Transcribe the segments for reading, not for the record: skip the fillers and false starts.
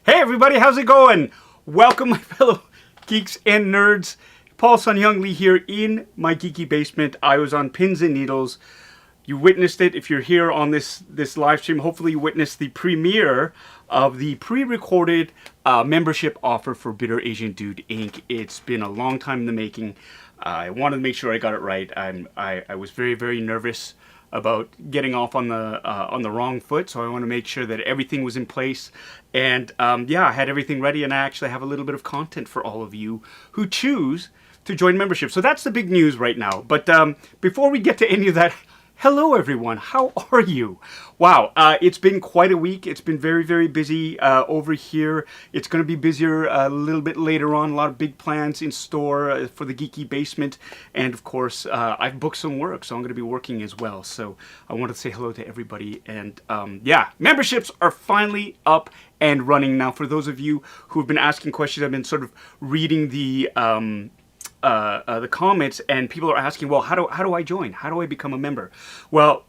Hey everybody, how's it going? Welcome my fellow geeks and nerds. Paul Sun Young Lee here in my geeky basement. I was on pins and needles. You witnessed it if you're here on this live stream. Hopefully you witnessed the premiere of the pre-recorded membership offer for Bitter Asian Dude Inc. It's been a long time in the making. I wanted to make sure I got it right. I was very nervous about getting off on the wrong foot, so I want to make sure that everything was in place. And yeah, I had everything ready, and I actually have a little bit of content for all of you who choose to join membership. So that's the big news right now. But before we get to any of that, hello everyone, how are you? Wow, it's been quite a week. It's been very busy over here. It's going to be busier a little bit later on. A lot of big plans in store for the geeky basement. And of course, I've booked some work, so I'm going to be working as well. So I want to say hello to everybody. And yeah, memberships are finally up and running. Now, for those of you who have been asking questions, I've been sort of reading the comments, and people are asking, well, how do I join? How do I become a member? Well,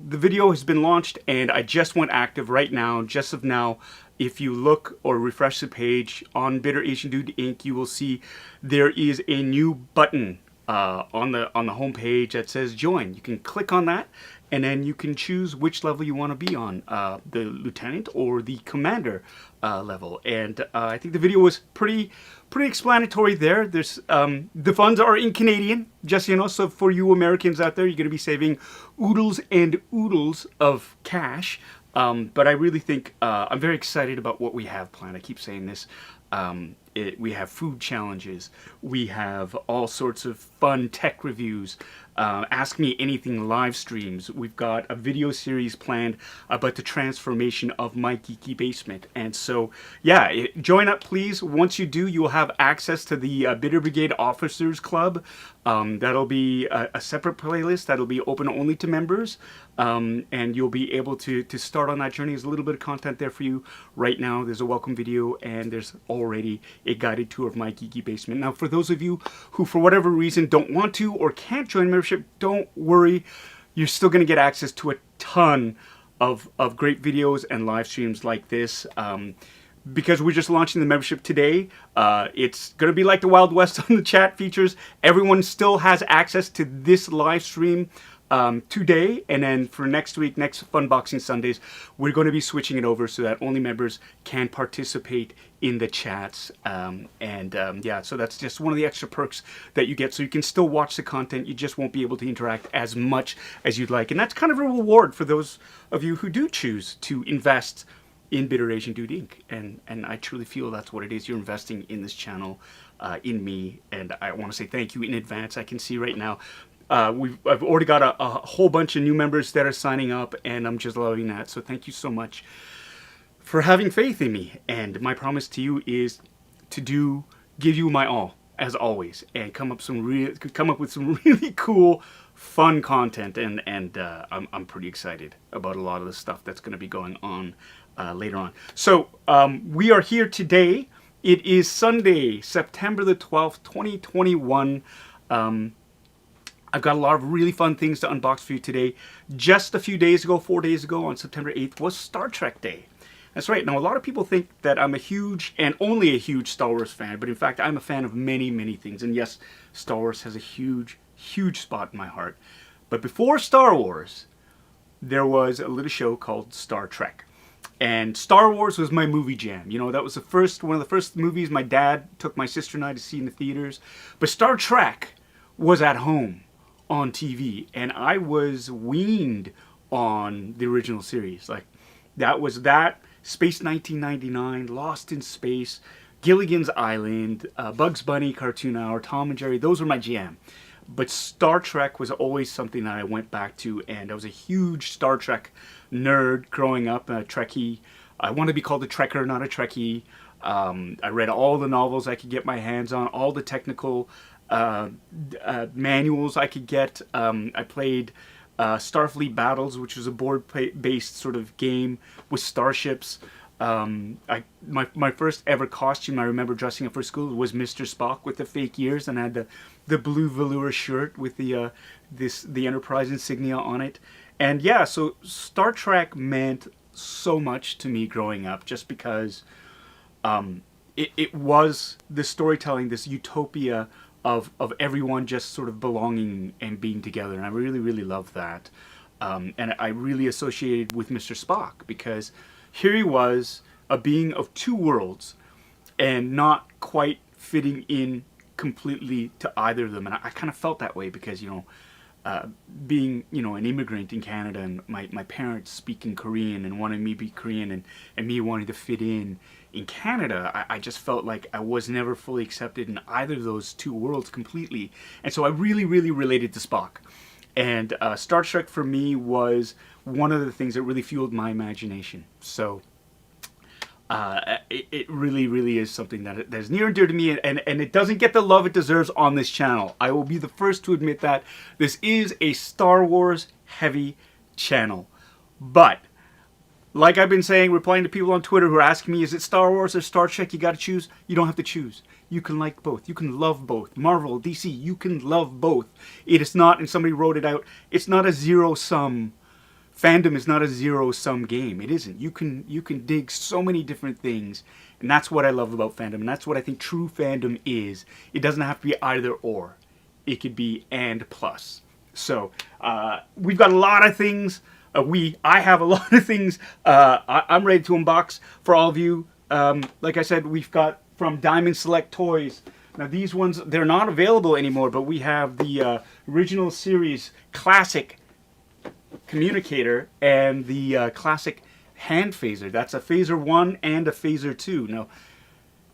the video has been launched, and I just went active right now, just of now. If you look or refresh the page on Bitter Asian Dude Inc., you will see there is a new button on the home page that says join. You can click on that, and then you can choose which level you want to be on, the lieutenant or the commander level. And I think the video was pretty explanatory there. There's the funds are in Canadian, just so you know. So for you Americans out there, you're going to be saving oodles and oodles of cash. But I really think I'm very excited about what we have planned. I keep saying this. We have food challenges. We have all sorts of fun tech reviews. Ask Me Anything live streams. We've got a video series planned about the transformation of my geeky basement. And so, yeah, join up, please. Once you do, you will have access to the Bitter Brigade Officers Club. That'll be a separate playlist that'll be open only to members. And you'll be able to start on that journey. There's a little bit of content there for you right now. There's a welcome video, and there's already a guided tour of my geeky basement. Now, for those of you who, for whatever reason, don't want to or can't join membership, don't worry. You're still going to get access to a ton of great videos and live streams like this. Because we're just launching the membership today, it's going to be like the Wild West on the chat features. Everyone still has access to this live stream today, and then for next week, next Funboxing Sundays, we're going to be switching it over so that only members can participate in the chats. Yeah, so that's just one of the extra perks that you get. So you can still watch the content, you just won't be able to interact as much as you'd like. And that's kind of a reward for those of you who do choose to invest in Bitter Asian Dude Inc. And I truly feel that's what it is. You're investing in this channel, in me, and I want to say thank you in advance. I can see right now I've already got a whole bunch of new members that are signing up, and I'm just loving that. So thank you so much for having faith in me. And my promise to you is to give you my all, as always, and come up with some really cool, fun content. And I'm pretty excited about a lot of the stuff that's going to be going on later on. So we are here today. It is Sunday, September the 12th, 2021. I've got a lot of really fun things to unbox for you today. Just a few days ago, 4 days ago, on September 8th, was Star Trek Day. That's right. Now, a lot of people think that I'm a huge, and only a huge, Star Wars fan, but in fact, I'm a fan of many things. And yes, Star Wars has a huge spot in my heart. But before Star Wars, there was a little show called Star Trek. And Star Wars was my movie jam. You know, that was one of the first movies my dad took my sister and I to see in the theaters. But Star Trek was at home on TV, and I was weaned on the original series. Like, that was that, Space 1999, Lost in Space, Gilligan's Island, Bugs Bunny, Cartoon Hour, Tom and Jerry. Those were my jam. But Star Trek was always something that I went back to, and I was a huge Star Trek nerd growing up, a Trekkie. I want to be called a Trekker, not a Trekkie. I read all the novels I could get my hands on, all the technical manuals I could get. I played Starfleet Battles, which was a board-based sort of game with starships. My first ever costume I remember dressing up for school was Mr. Spock with the fake ears, and I had the blue velour shirt with the Enterprise insignia on it. And yeah, so Star Trek meant so much to me growing up, just because it was this storytelling, this utopia of everyone just sort of belonging and being together, and I really, really love that. And I really associated with Mr. Spock because here he was, a being of two worlds, and not quite fitting in completely to either of them. And I kind of felt that way because, being, an immigrant in Canada, and my parents speaking Korean and wanting me to be Korean, and me wanting to fit in Canada, I just felt like I was never fully accepted in either of those two worlds completely. And so I really, really related to Spock. And Star Trek for me was one of the things that really fueled my imagination. So it really, really is something that is near and dear to me, and it doesn't get the love it deserves on this channel. I will be the first to admit that. This is a Star Wars heavy channel. But, like I've been saying, replying to people on Twitter who are asking me, is it Star Wars or Star Trek? You gotta choose. You don't have to choose. You can like both. You can love both. Marvel, DC, you can love both. It is not, and somebody wrote it out, it's not a zero-sum. Fandom is not a zero-sum game. It isn't. You can dig so many different things, and that's what I love about fandom, and that's what I think true fandom is. It doesn't have to be either or. It could be and plus. So, we've got a lot of things. I have a lot of things I'm ready to unbox for all of you. Like I said, we've got from Diamond Select Toys. Now these ones, they're not available anymore, but we have the original series classic communicator and the classic hand phaser. That's a phaser 1 and a phaser 2. Now,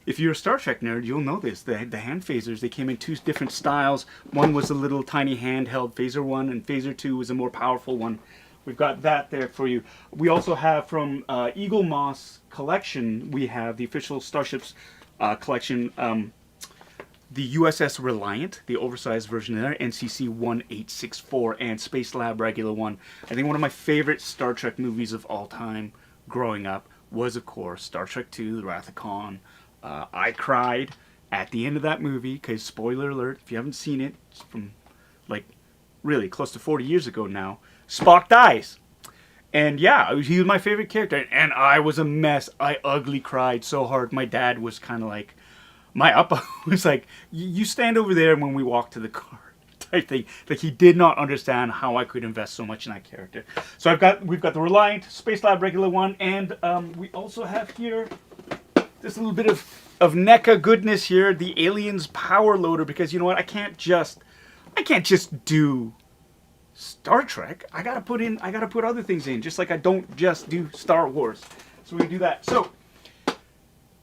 if you're a Star Trek nerd, you'll know this. The hand phasers, they came in two different styles. One was a little tiny handheld phaser 1, and phaser 2 was a more powerful one. We've got that there for you. We also have from Eaglemoss collection, we have the official Starships collection, the USS Reliant, the oversized version there, NCC 1864, and SPACELAB Regular 1. I think one of my favorite Star Trek movies of all time growing up was, of course, Star Trek II, The Wrath of Khan. I cried at the end of that movie, because, spoiler alert, if you haven't seen it, it's from, like, really close to 40 years ago now, Spock dies. And yeah, he was my favorite character, and I was a mess. I ugly cried so hard. My dad was kind of like, my uppa was like, you stand over there when we walk to the car, type thing. Like, he did not understand how I could invest so much in that character. So we've got the Reliant, SPACELAB Regular 1, and we also have here this little bit of NECA goodness here, the Aliens POWERLOADER, because you know what, I can't just do Star Trek. I gotta put other things in, just like I don't just do Star Wars. So we do that. So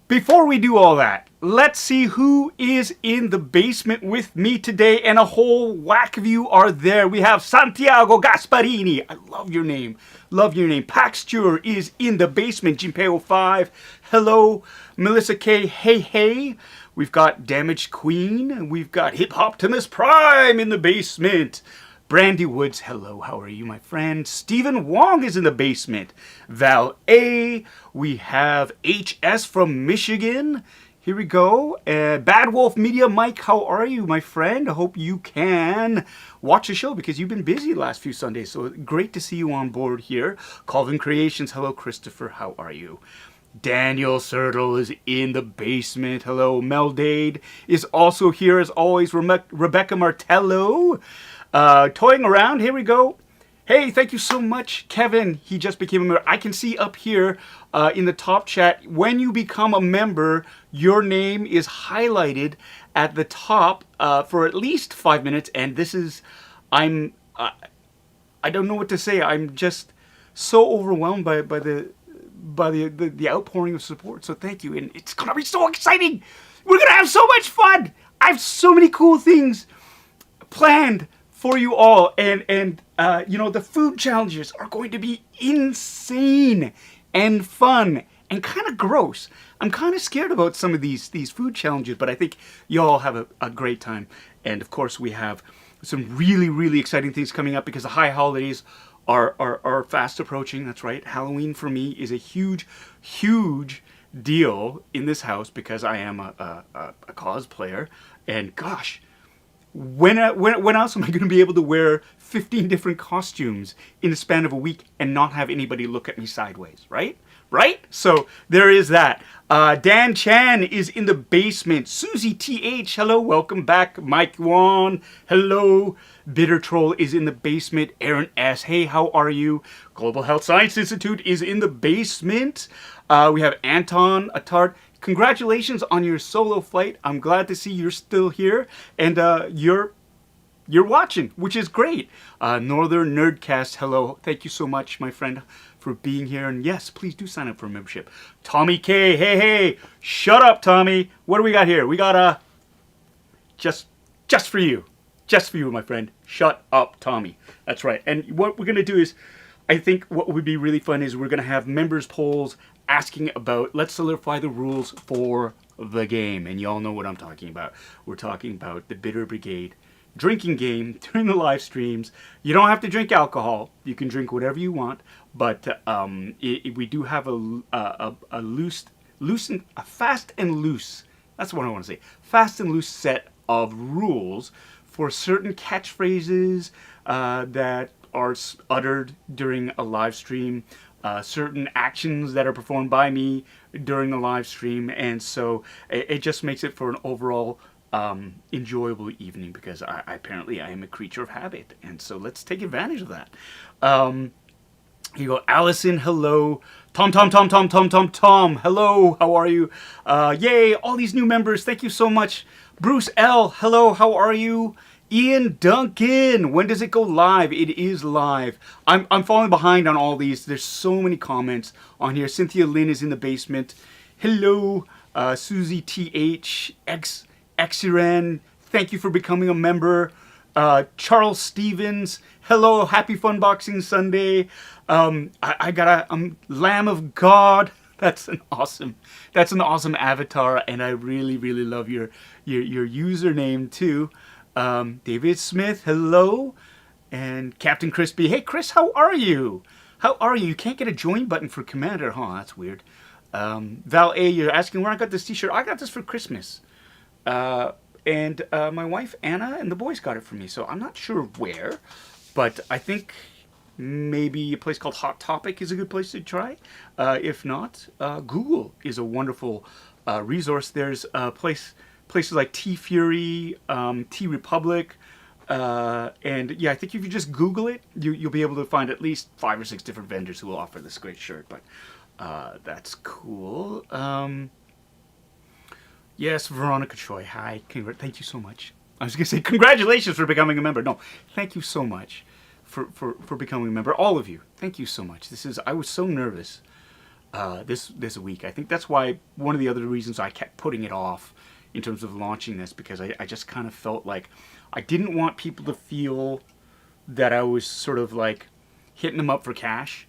before we do all that, let's see who is in the basement with me today, and a whole whack of you are there. We have Santiago Gasparini. I love your name. Love your name. Paxture is in the basement. Jimpeo5. Hello. Melissa K. Hey, hey. We've got Damaged Queen. We've got Hip Optimus Prime in the basement. Brandy Woods, hello, how are you, my friend? Stephen Wong is in the basement. Val A. We have HS from Michigan. Here we go. Bad Wolf Media, Mike, how are you, my friend? I hope you can watch the show because you've been busy the last few Sundays. So great to see you on board here. Calvin Creations, hello, Christopher, how are you? Daniel Sertle is in the basement. Hello, Meldade is also here as always. Rebecca Martello. Toying around, here we go. Hey, thank you so much, Kevin. He just became a member. I can see up here in the top chat, when you become a member, your name is highlighted at the top for at least 5 minutes. And this is, I don't know what to say. I'm just so overwhelmed by the outpouring of support. So thank you. And it's going to be so exciting. We're going to have so much fun. I have so many cool things planned for you all, and you know, the food challenges are going to be insane and fun and kind of gross. I'm kind of scared about some of these food challenges, but I think you all have a great time. And of course, we have some really, really exciting things coming up because the high holidays are fast approaching. That's right. Halloween for me is a huge, huge deal in this house because I am a cosplayer, and gosh, when else am I going to be able to wear 15 different costumes in the span of a week and not have anybody look at me sideways, right? right? So there is that. Dan Chan is in the basement. Susie TH, hello, welcome back. Mike Wan, hello. Bitter Troll is in the basement. Aaron S, hey, how are you? Global Health Science Institute is in the basement. We have Anton Attard. Congratulations on your solo flight. I'm glad to see you're still here, and you're watching, which is great. Northern Nerdcast, hello. Thank you so much, my friend, for being here. And yes, please do sign up for a membership. Tommy K, hey, shut up, Tommy. What do we got here? We got just for you. Just for you, my friend. Shut up, Tommy. That's right. And what we're going to do is, I think what would be really fun is we're going to have members polls asking about, let's solidify the rules for the game. And y'all know what I'm talking about. We're talking about the Bitter Brigade drinking game during the live streams. You don't have to drink alcohol. You can drink whatever you want. But we do have a fast and loose, that's what I want to say, fast and loose set of rules for certain catchphrases that are uttered during a live stream, certain actions that are performed by me during the live stream, and so it just makes it for an overall enjoyable evening, because apparently I am a creature of habit, and so let's take advantage of that. You go, Allison, hello. Tom, hello, how are you? Yay, all these new members, thank you so much. Bruce L, hello, how are you? Ian Duncan, when does it go live? It is live. I'm falling behind on all these. There's so many comments on here. Cynthia Lynn is in the basement. Hello, Susie TH, Xiran, thank you for becoming a member. Charles Stevens, hello, happy Funboxing Sunday. I got a Lamb of God. That's an awesome avatar, and I really love your username too. David Smith, hello. And Captain Crispy, hey Chris, how are you? How are you? You can't get a join button for Commander, huh? That's weird. Val A, you're asking where I got this t-shirt. I got this for Christmas. And my wife Anna and the boys got it for me, so I'm not sure where, but I think maybe a place called Hot Topic is a good place to try. If not, Google is a wonderful resource. There's places like T Fury, T Republic, and yeah, I think if you just Google it, you'll be able to find at least 5 or 6 different vendors who will offer this great shirt. But that's cool. Yes, Veronica Choi, hi. Thank you so much. I was going to say congratulations for becoming a member. No, thank you so much for becoming a member. All of you, thank you so much. I was so nervous this week. I think that's why one of the other reasons I kept putting it off in terms of launching this, because I just kind of felt like I didn't want people to feel that I was sort of like hitting them up for cash,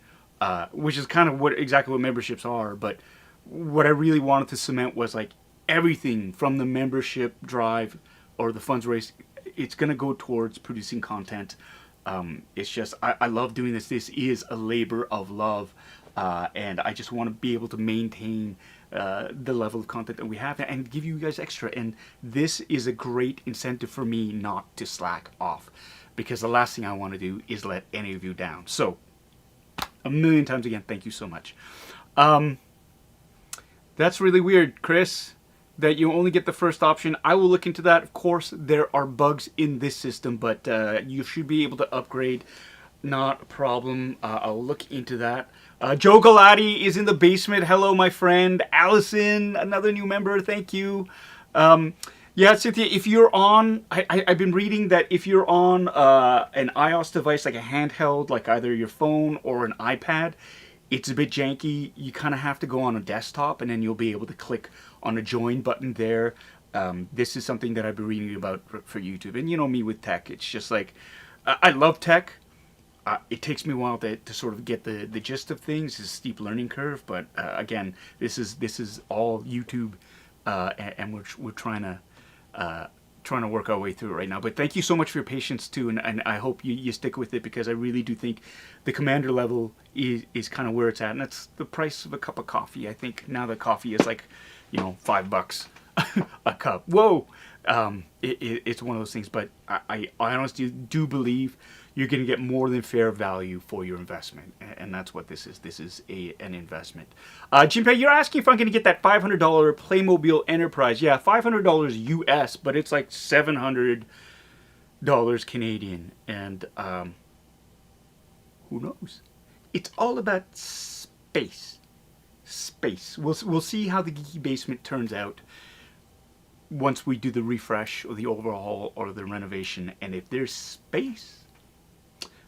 which is kind of exactly what memberships are. But what I really wanted to cement was like everything from the membership drive or the funds raise, it's going to go towards producing content. It's just, I love doing this. This is a labor of love. And I just want to be able to maintain the level of content that we have and give you guys extra. And this is a great incentive for me not to slack off, because the last thing I want to do is let any of you down. So a million times again, thank you so much. That's really weird, Chris, that you only get the first option. I will look into that. Of course, there are bugs in this system, but you should be able to upgrade. Not a problem. I'll look into that. Joe Galati is in the basement. Hello, my friend. Allison, another new member. Thank you. Yeah, Cynthia, if you're on, I've been reading that if you're on an iOS device, like a handheld, like either your phone or an iPad, it's a bit janky. You kind of have to go on a desktop, and then you'll be able to click on a join button there. This is something that I've been reading about for YouTube. And you know me with tech. It's just like, I love tech. It takes me a while to sort of get the gist of things. It's a steep learning curve. But again, this is all YouTube, and we're trying to work our way through it right now. But thank you so much for your patience too, and I hope you stick with it, because I really do think the commander level is kind of where it's at, and that's the price of a cup of coffee. I think now that coffee is like, $5 a cup. Whoa, It's one of those things. But I honestly do believe you're going to get more than fair value for your investment, and that's what this is. This is an investment. Jinpei, you're asking if I'm going to get that $500 Playmobil Enterprise. Yeah, $500 US, but it's like $700 Canadian, and who knows? It's all about space. Space. We'll see how the Geeky Basement turns out once we do the refresh or the overhaul or the renovation, and if there's space,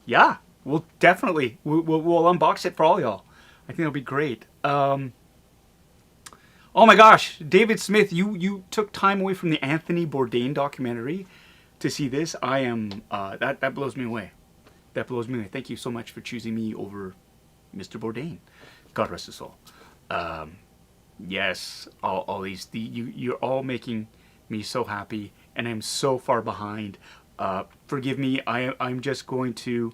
yeah, we'll definitely we'll unbox it for all y'all. I think it'll be great. Oh my gosh, David Smith, you took time away from the Anthony Bourdain documentary to see this. I am that blows me away. That blows me away. Thank you so much for choosing me over Mr. Bourdain. God rest his soul. Yes, all these you're all making me so happy, and I'm so far behind. Forgive me. I'm just going to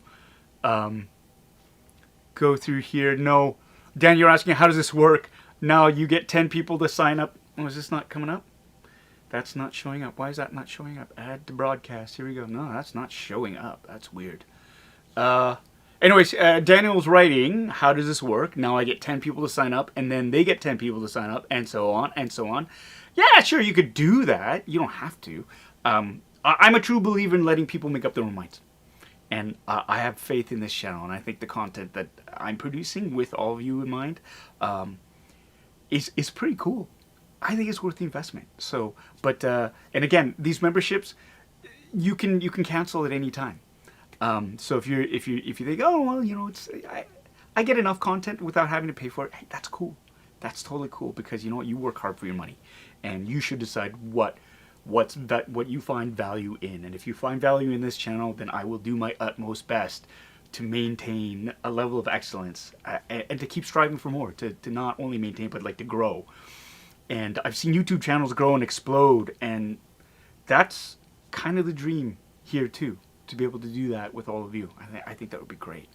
go through here. No, Dan, you're asking how does this work? Now you get 10 people to sign up. Oh, is this not coming up? That's not showing up. Why is that not showing up? Add to broadcast. Here we go. No, that's not showing up. That's weird. Anyways, Daniel's writing, how does this work? Now I get 10 people to sign up, and then they get 10 people to sign up, and so on, and so on. Yeah, sure, you could do that. You don't have to. I'm a true believer in letting people make up their own minds. And I have faith in this channel, and I think the content that I'm producing with all of you in mind is pretty cool. I think it's worth the investment. So, but and again, these memberships, you can cancel at any time. So if you think, oh well, you know, I get enough content without having to pay for it, hey, that's cool. That's totally cool, because you know what, you work hard for your money, and you should decide what you find value in. And if you find value in this channel, then I will do my utmost best to maintain a level of excellence and to keep striving for more, to not only maintain but like to grow. And I've seen YouTube channels grow and explode, and that's kind of the dream here too, to be able to do that with all of you. I think that would be great.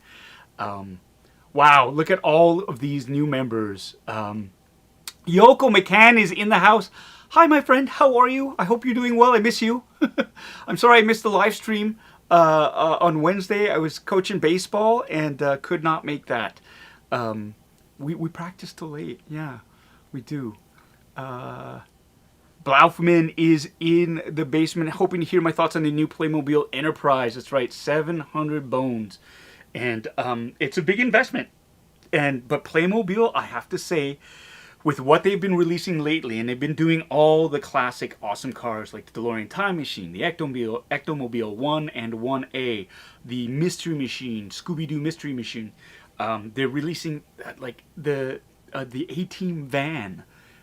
Wow, look at all of these new members. Yoko McCann is in the house. Hi, my friend. How are you? I hope you're doing well. I miss you. I'm sorry I missed the live stream on Wednesday. I was coaching baseball and could not make that. We practice till late. Yeah, we do. Blaufman is in the basement, hoping to hear my thoughts on the new Playmobil Enterprise. That's right, 700 bones. And it's a big investment. But Playmobil, I have to say, with what they've been releasing lately, and they've been doing all the classic awesome cars like the DeLorean Time Machine, the Ectomobile 1 and 1A, the Mystery Machine, Scooby-Doo Mystery Machine. They're releasing like the A-Team van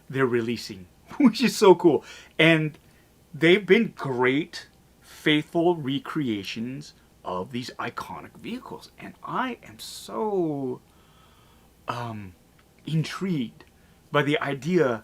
they're releasing, which is so cool. And they've been great, faithful recreations of these iconic vehicles. And I am so intrigued by the idea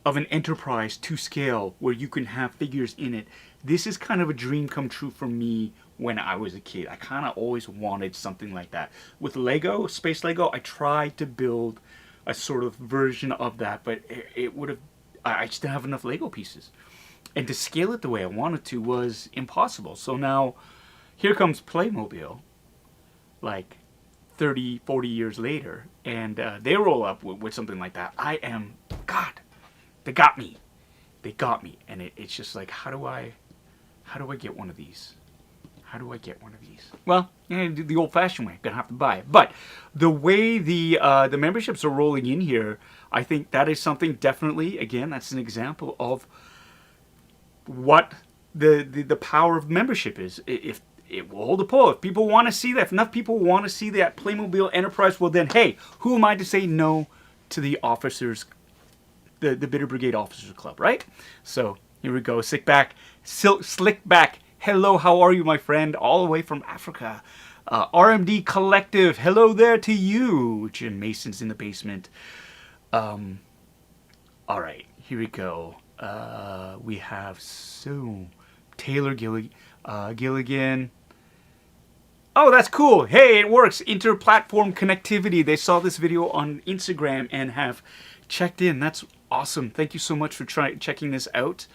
of an Enterprise to scale where you can have figures in it. This is kind of a dream come true for me when I was a kid. I kind of always wanted something like that. With Lego, Space Lego, I tried to build a sort of version of that, but it would have, I just didn't have enough Lego pieces. And to scale it the way I wanted to was impossible. So now, here comes Playmobil, like 30, 40 years later, and they roll up with something like that. I am, God, they got me. They got me. And it's just like, how do I get one of these? How do I get one of these? Well, the old-fashioned way. Gonna have to buy it. But the way the memberships are rolling in here, I think that is something definitely. Again, that's an example of what the power of membership is. If it will hold a poll, if people want to see that, if enough people want to see that Playmobil Enterprise, well then, hey, who am I to say no to the officers, the Bitter Brigade Officers Club, right? So here we go. Slick back. Hello, how are you, my friend? All the way from Africa. RMD Collective, hello there to you. Jim Mason's in the basement. All right, here we go. We have Taylor Gilligan. Oh, that's cool. Hey, it works. Inter-platform connectivity. They saw this video on Instagram and have checked in. That's awesome. Thank you so much for checking this out.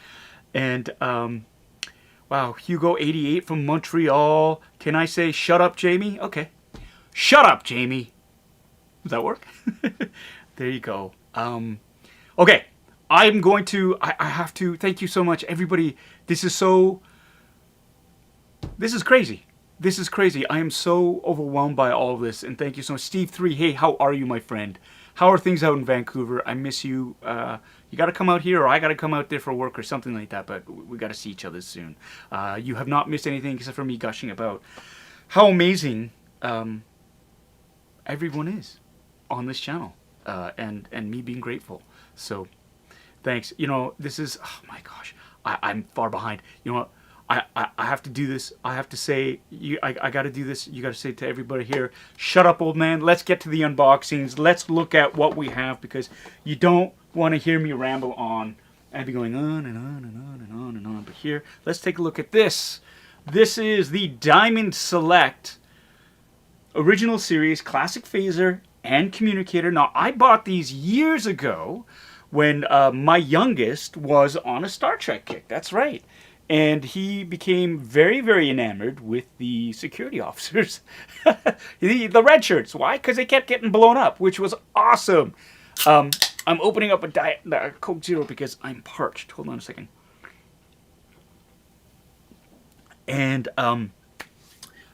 And wow, Hugo88 from Montreal. Can I say shut up, Jamie? Okay. Shut up, Jamie. Does that work? There you go. Okay. I'm going to, I have to, thank you so much, everybody. This is crazy. This is crazy. I am so overwhelmed by all of this, and thank you so much. Steve3, hey, how are you, my friend? How are things out in Vancouver? I miss you. You got to come out here, or I got to come out there for work or something like that, but we got to see each other soon. You have not missed anything except for me gushing about how amazing everyone is on this channel, and me being grateful. So thanks. You know, this is, oh my gosh, I'm far behind. You know what? I have to do this. I have to say, I got to do this. You got to say to everybody here, shut up, old man. Let's get to the unboxings. Let's look at what we have, because you don't want to hear me ramble on. I'd be going on and on and on and on and on. But here, let's take a look at this. This is the Diamond Select Original Series Classic Phaser and Communicator. Now, I bought these years ago when my youngest was on a Star Trek kick. That's right. And he became very, very enamored with the security officers. the red shirts. Why? Because they kept getting blown up, which was awesome. I'm opening up a Coke Zero because I'm parched. Hold on a second. And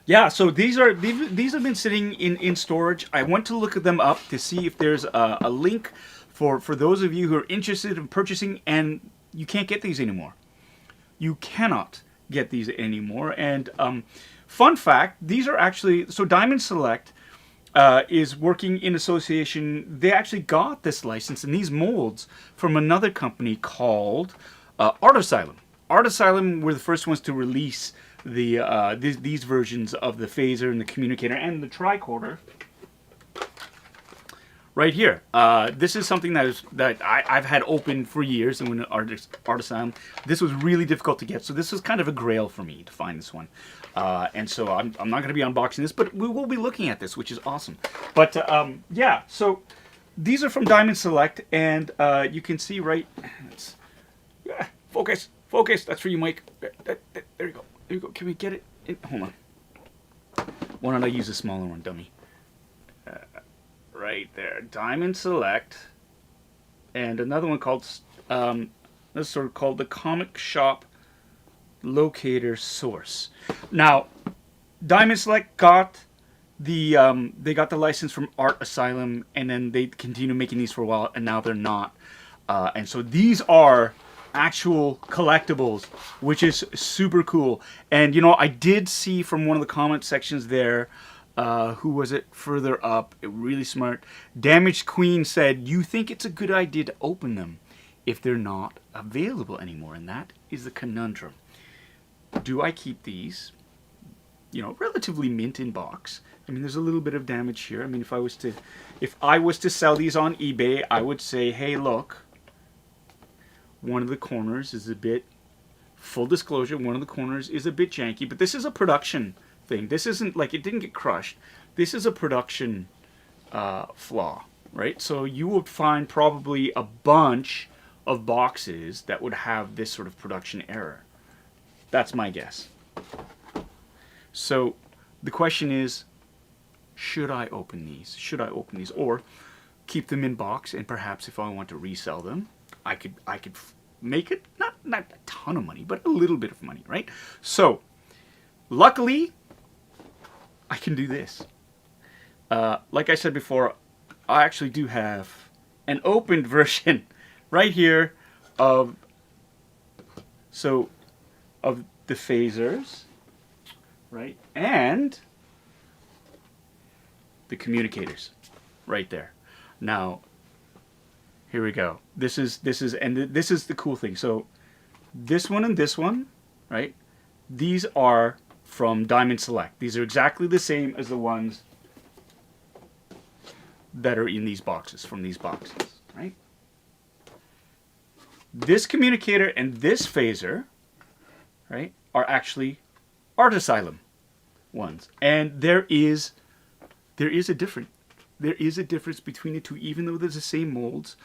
yeah, so these have been sitting in storage. I went to look at them up to see if there's a link for those of you who are interested in purchasing, and you can't get these anymore. You cannot get these anymore. And fun fact, these are actually, so Diamond Select is working in association. They actually got this license and these molds from another company called Art Asylum. Art Asylum were the first ones to release these versions of the Phaser and the Communicator and the Tricorder. Right here. This is something that I've had open for years, and when Art Asylum, this was really difficult to get. So this was kind of a grail for me to find this one. And so I'm not going to be unboxing this, but we will be looking at this, which is awesome. But yeah, so these are from Diamond Select, and you can see right. Focus, that's for you, Mike. There you go. There you go. Can we get it? Hold on. Why don't I use a smaller one, dummy? Right there, Diamond Select, and another one called this is sort of called the Comic Shop Locator Source. Now, Diamond Select got the they got the license from Art Asylum, and then they continue making these for a while, and now they're not. And so these are actual collectibles, which is super cool. And you know, I did see from one of the comment sections there. Who was it further up? Really smart. Damaged Queen said, you think it's a good idea to open them if they're not available anymore? And that is the conundrum. Do I keep these, you know, relatively mint in box? I mean, there's a little bit of damage here. I mean, if I was to sell these on eBay, I would say, hey, look, one of the corners is a bit, full disclosure, one of the corners is a bit janky, but this is a production thing. This isn't like, it didn't get crushed. This is a production flaw, right? So you would find probably a bunch of boxes that would have this sort of production error. That's my guess. So the question is, should I open these? Should I open these, or keep them in box, and perhaps if I want to resell them, I could make it not a ton of money, but a little bit of money, right? So luckily, I can do this. Like I said before, I actually do have an opened version right here of the phasers, right, and the communicators, right there. Now, here we go. This is the cool thing. So, this one and this one, right? These are from Diamond Select. These are exactly the same as the ones that are in these boxes, from these boxes, right? This communicator and this phaser, right, are actually Art Asylum ones. And there is a difference. There is a difference between the two, even though there's the same molds.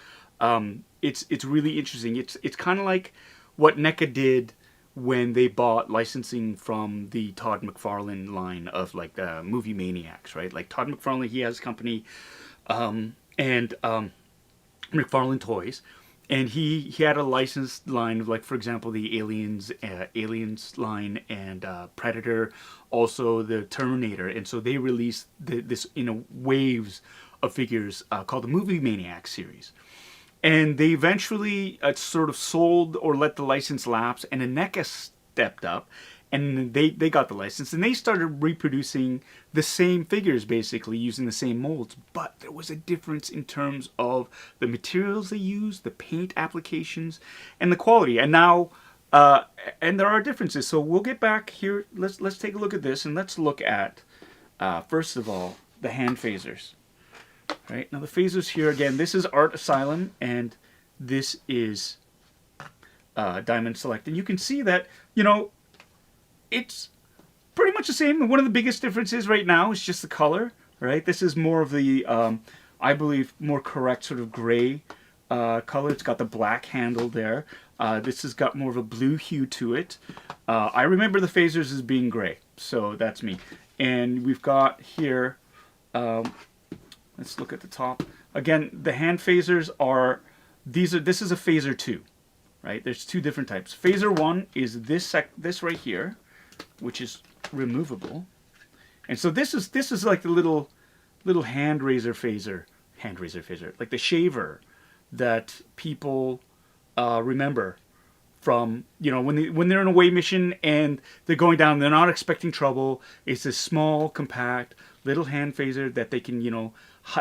It's really interesting. It's kind of like what NECA did when they bought licensing from the Todd McFarlane line of like movie maniacs, right? Like Todd McFarlane, he has a company, and McFarlane Toys, and he had a licensed line of, like, for example, the Aliens line, and Predator, also the Terminator, and so they released this waves of figures called the Movie Maniacs series. And they eventually sort of sold or let the license lapse, and NECA stepped up, and they got the license, and they started reproducing the same figures, basically, using the same molds. But there was a difference in terms of the materials they used, the paint applications, and the quality. And now, and there are differences. So we'll get back here. Let's take a look at this, and let's look at, first of all, the hand phasers. Right, now the phasers here, again, this is Art Asylum, and this is Diamond Select. And you can see that, it's pretty much the same. One of the biggest differences right now is just the color, right? This is more of the, I believe, more correct sort of gray color. It's got the black handle there. This has got more of a blue hue to it. I remember the phasers as being gray, so that's me. And we've got here... let's look at the top. Again, the hand phasers are, this is a phaser 2, right? There's two different types. Phaser 1 is this right here, which is removable. And so this is like the little hand razor phaser, like the shaver that people remember from, when they're in a away mission and they're going down, they're not expecting trouble. It's a small, compact little hand phaser that they can,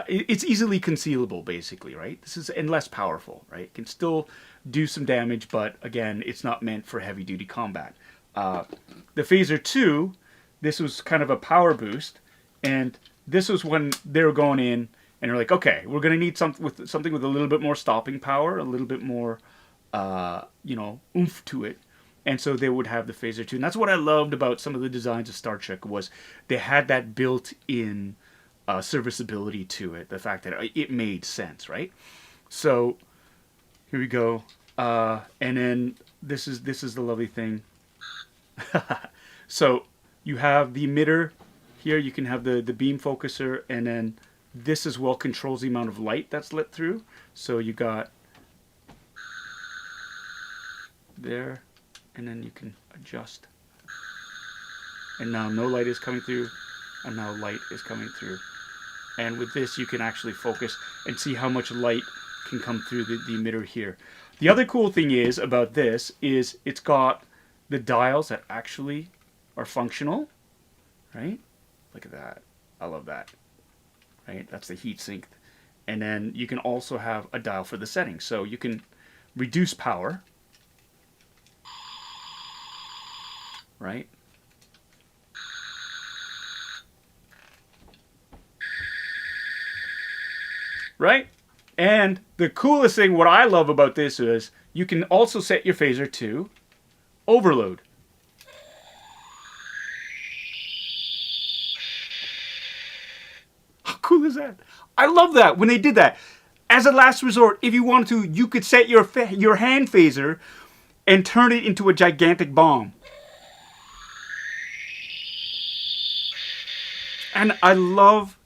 it's easily concealable, basically, right? This is, and less powerful, right? It can still do some damage, but again, it's not meant for heavy-duty combat. The Phaser 2, this was kind of a power boost, and this was when they were going in and they're like, okay, we're going to need something with a little bit more stopping power, a little bit more, oomph to it. And so they would have the Phaser 2. And that's what I loved about some of the designs of Star Trek, was they had that built-in serviceability to it. The fact that it made sense, right? So here we go. And then this is the lovely thing. So you have the emitter here. You can have the beam focuser, and then this as well controls the amount of light that's lit through. So you got there, and then you can adjust. And now no light is coming through, and now light is coming through. And with this, you can actually focus and see how much light can come through the emitter here. The other cool thing is about this is it's got the dials that actually are functional, right? Look at that. I love that. Right? That's the heat sink. And then you can also have a dial for the settings. So you can reduce power, right? Right? And the coolest thing, what I love about this is you can also set your phaser to overload. How cool is that? I love that when they did that. As a last resort, if you wanted to, you could set your hand phaser and turn it into a gigantic bomb. And I love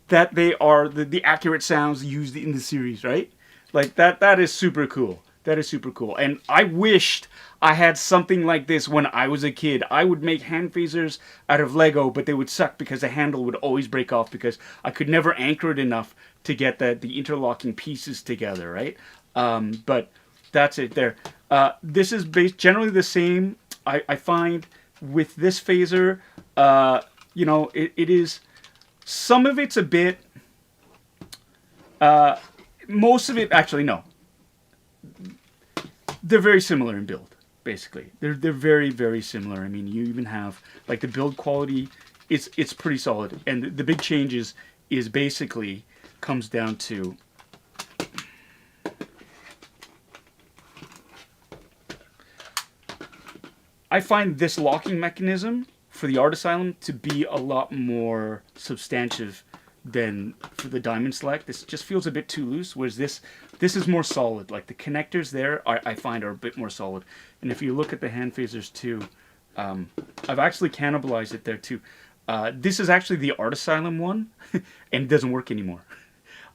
that they are the accurate sounds used in the series, right? Like that is super cool. That is super cool. And I wished I had something like this when I was a kid. I would make hand phasers out of Lego, but they would suck because the handle would always break off because I could never anchor it enough to get the interlocking pieces together, right? But that's it there. This is generally the same. I find with this phaser, it is... Some of it's a bit, most of it, actually, no. They're very similar in build, basically. They're very, very similar. I mean, you even have, like, the build quality, it's pretty solid. And the big changes is basically comes down to I find this locking mechanism for the Art Asylum to be a lot more substantive than for the Diamond Select. This just feels a bit too loose, whereas this is more solid. Like the connectors there, I find are a bit more solid. And if you look at the hand phasers too, I've actually cannibalized it there too. This is actually the Art Asylum one, and it doesn't work anymore.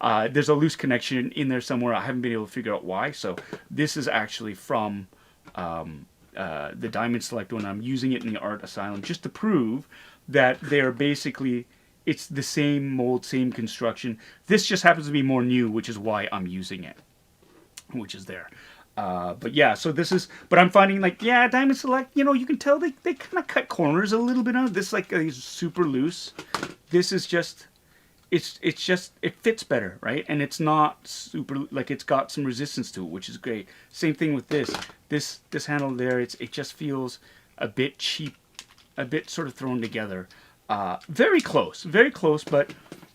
There's a loose connection in there somewhere. I haven't been able to figure out why. So this is actually from the Diamond Select one. I'm using it in the Art Asylum just to prove that they're basically, it's the same mold, same construction. This just happens to be more new, which is why I'm using it, which is there. But yeah, so this is, but I'm finding like, yeah, Diamond Select, you know, you can tell they kind of cut corners a little bit on this, like is super loose. This is just, it's just, it fits better, right? And it's not super, like it's got some resistance to it, which is great. Same thing with this handle there, it just feels a bit cheap, a bit sort of thrown together. Very close, but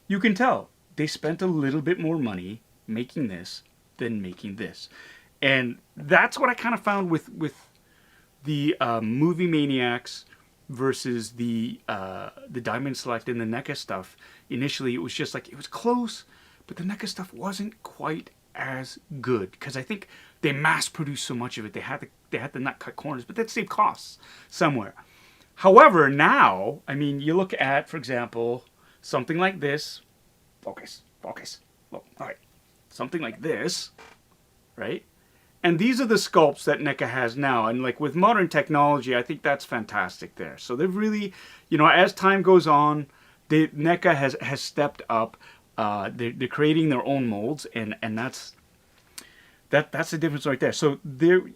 you can tell they spent a little bit more money making this than making this. And that's what I kind of found with the Movie Maniacs versus the Diamond Select and the NECA stuff. Initially, it was just like, it was close, but the NECA stuff wasn't quite as good because I think they mass-produced so much of it. They had to not cut corners, but that saved costs somewhere. However, now, I mean, you look at, for example, something like this. Focus. Look, all right. Something like this, right? And these are the sculpts that NECA has now. And like with modern technology, I think that's fantastic there. So they've really, you know, as time goes on, NECA has stepped up. They're creating their own molds, and that's the difference right there. So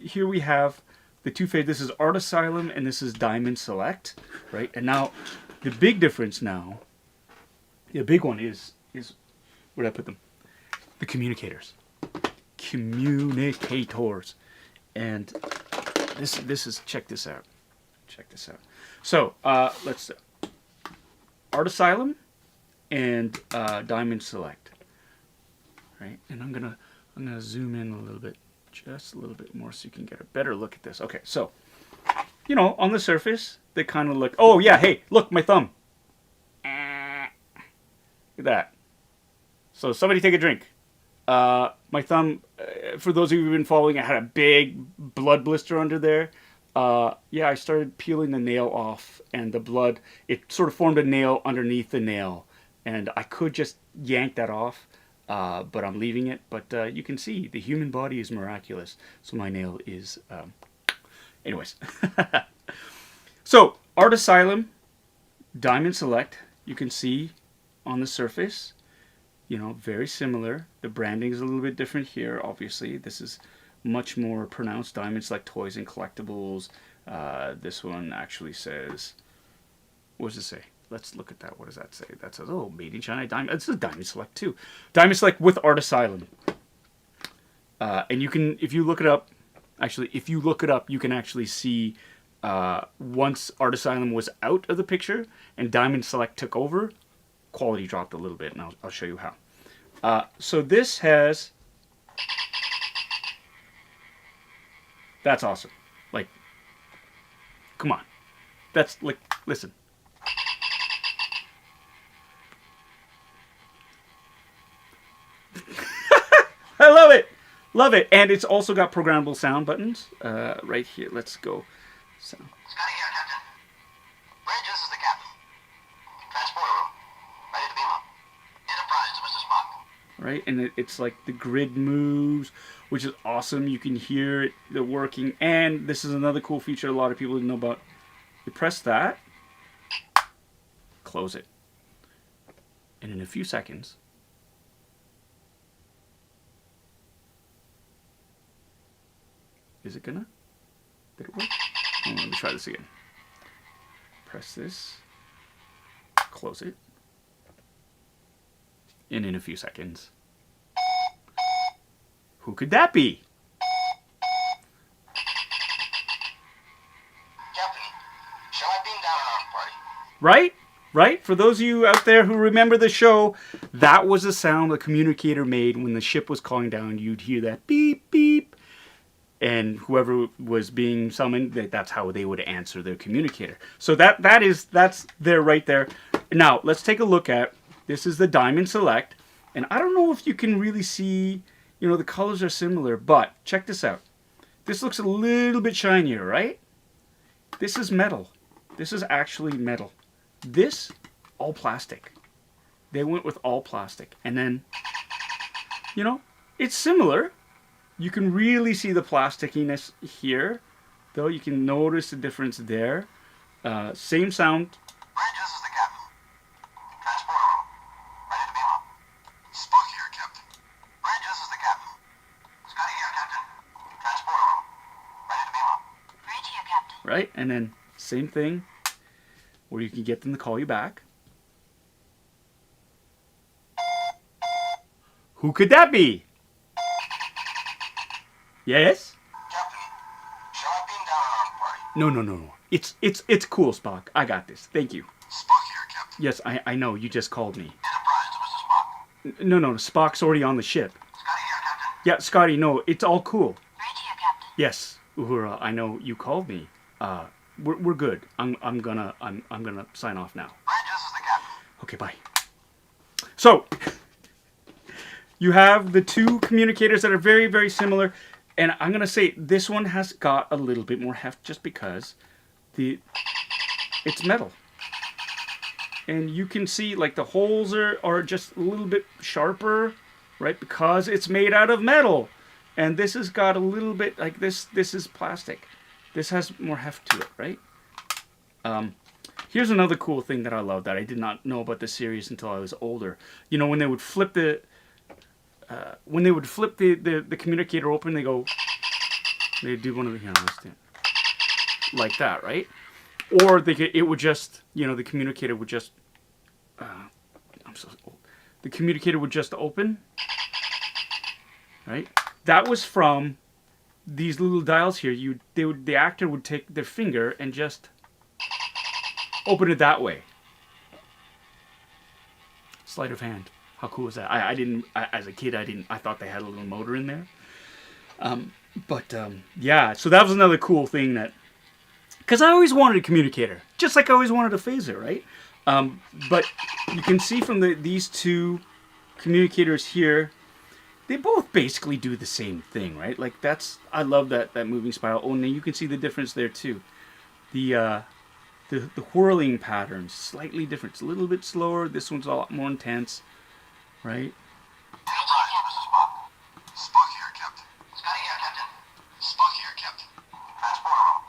here we have the two phase. This is Art Asylum, and this is Diamond Select, right? And now the big difference now, the big one is where did I put them? The communicators. Communicators. And this is, check this out. So let's Art Asylum and Diamond Select, right? And I'm gonna zoom in a little bit, just a little bit more, so you can get a better look at this. Okay, so you know, on the surface they kind of look, oh yeah, hey, look, my thumb. Look at that. So somebody take a drink. My thumb, for those of you who've been following, I had a big blood blister under there. Yeah, I started peeling the nail off, and the blood, it sort of formed a nail underneath the nail, and I could just yank that off, but I'm leaving it. But you can see the human body is miraculous, so my nail is, anyways. So Art Asylum, Diamond Select, you can see on the surface, you know, very similar. The branding is a little bit different here, obviously. This is much more pronounced. Diamond Select Toys and Collectibles. This one actually says, what does it say? Let's look at that. What does that say? That says, oh, Made in China Diamond. This is Diamond Select too. Diamond Select with Art Asylum. And you can, if you look it up, actually, if you look it up, you can actually see once Art Asylum was out of the picture and Diamond Select took over, quality dropped a little bit, and I'll show you how. So this has, that's awesome. Like, come on. That's like, listen. I love it. Love it. And it's also got programmable sound buttons right here. Let's go. Sound. Scotty here, Captain. Reg, this is the captain. Transporter room. Ready to beam up. Enterprise to Mr. Spock. Right, and it's like the grid moves, which is awesome. You can hear it working. And this is another cool feature a lot of people didn't know about. You press that, close it, and in a few seconds, is it gonna? Did it work? Oh, let me try this again. Press this, close it, and in a few seconds, who could that be? Captain, shall I beam down an armed party? Right? Right? For those of you out there who remember the show, that was the sound the communicator made when the ship was calling down. You'd hear that beep, beep. And whoever was being summoned, that's how they would answer their communicator. So that's there right there. Now, let's take a look at This is the Diamond Select. And I don't know if you can really see, you know, the colors are similar, but check this out. This looks a little bit shinier, right? This is metal. This is actually metal. This, all plastic. They went with all plastic. And then, you know, it's similar. You can really see the plastickiness here, though. You can notice the difference there. Same sound. Reg, this is the captain. Transporter room. Ready to beam up. Spock here, Captain. Reg, this is the captain. Scotty here, Captain. Transporter room. Ready to beam up. Reg here, Captain. Right? And then same thing, where you can get them to call you back. Who could that be? Yes? Captain, shall I beam down an armed party? No, no, no, no. It's cool, Spock. I got this. Thank you. Spock here, Captain. Yes, I know. You just called me. Enterprise to Mr. Spock. No, no, Spock's already on the ship. Scotty here, Captain. Yeah, Scotty, no, it's all cool. Reg here, Captain. Yes, Uhura, I know you called me. We're good. I'm gonna sign off now. Reg, this is the captain. Okay, bye. So you have the two communicators that are very, very similar, and I'm gonna say this one has got a little bit more heft just because it's metal, and you can see like the holes are just a little bit sharper, right? Because it's made out of metal, and this has got a little bit like this. This is plastic. This has more heft to it, right? Here's another cool thing that I love that I did not know about the series until I was older. You know, when they would flip the communicator open, they do one of the like that, right? Or it would just, you know, the communicator would just I'm so old. The communicator would just open, right? That was from these little dials here. The actor would take their finger and just open it that way. Sleight of hand. How cool is that? As a kid, I thought they had a little motor in there. Yeah, so that was another cool thing because I always wanted a communicator, just like I always wanted a phaser, right? But you can see from these two communicators here, they both basically do the same thing, right? Like I love that moving spiral. Oh, and you can see the difference there too. The whirling patterns, slightly different. It's a little bit slower. This one's a lot more intense, right? Enterprise to Mr. Spock. Spock here, Captain. Scotty here, Captain. Spock here, Captain. Transporter room.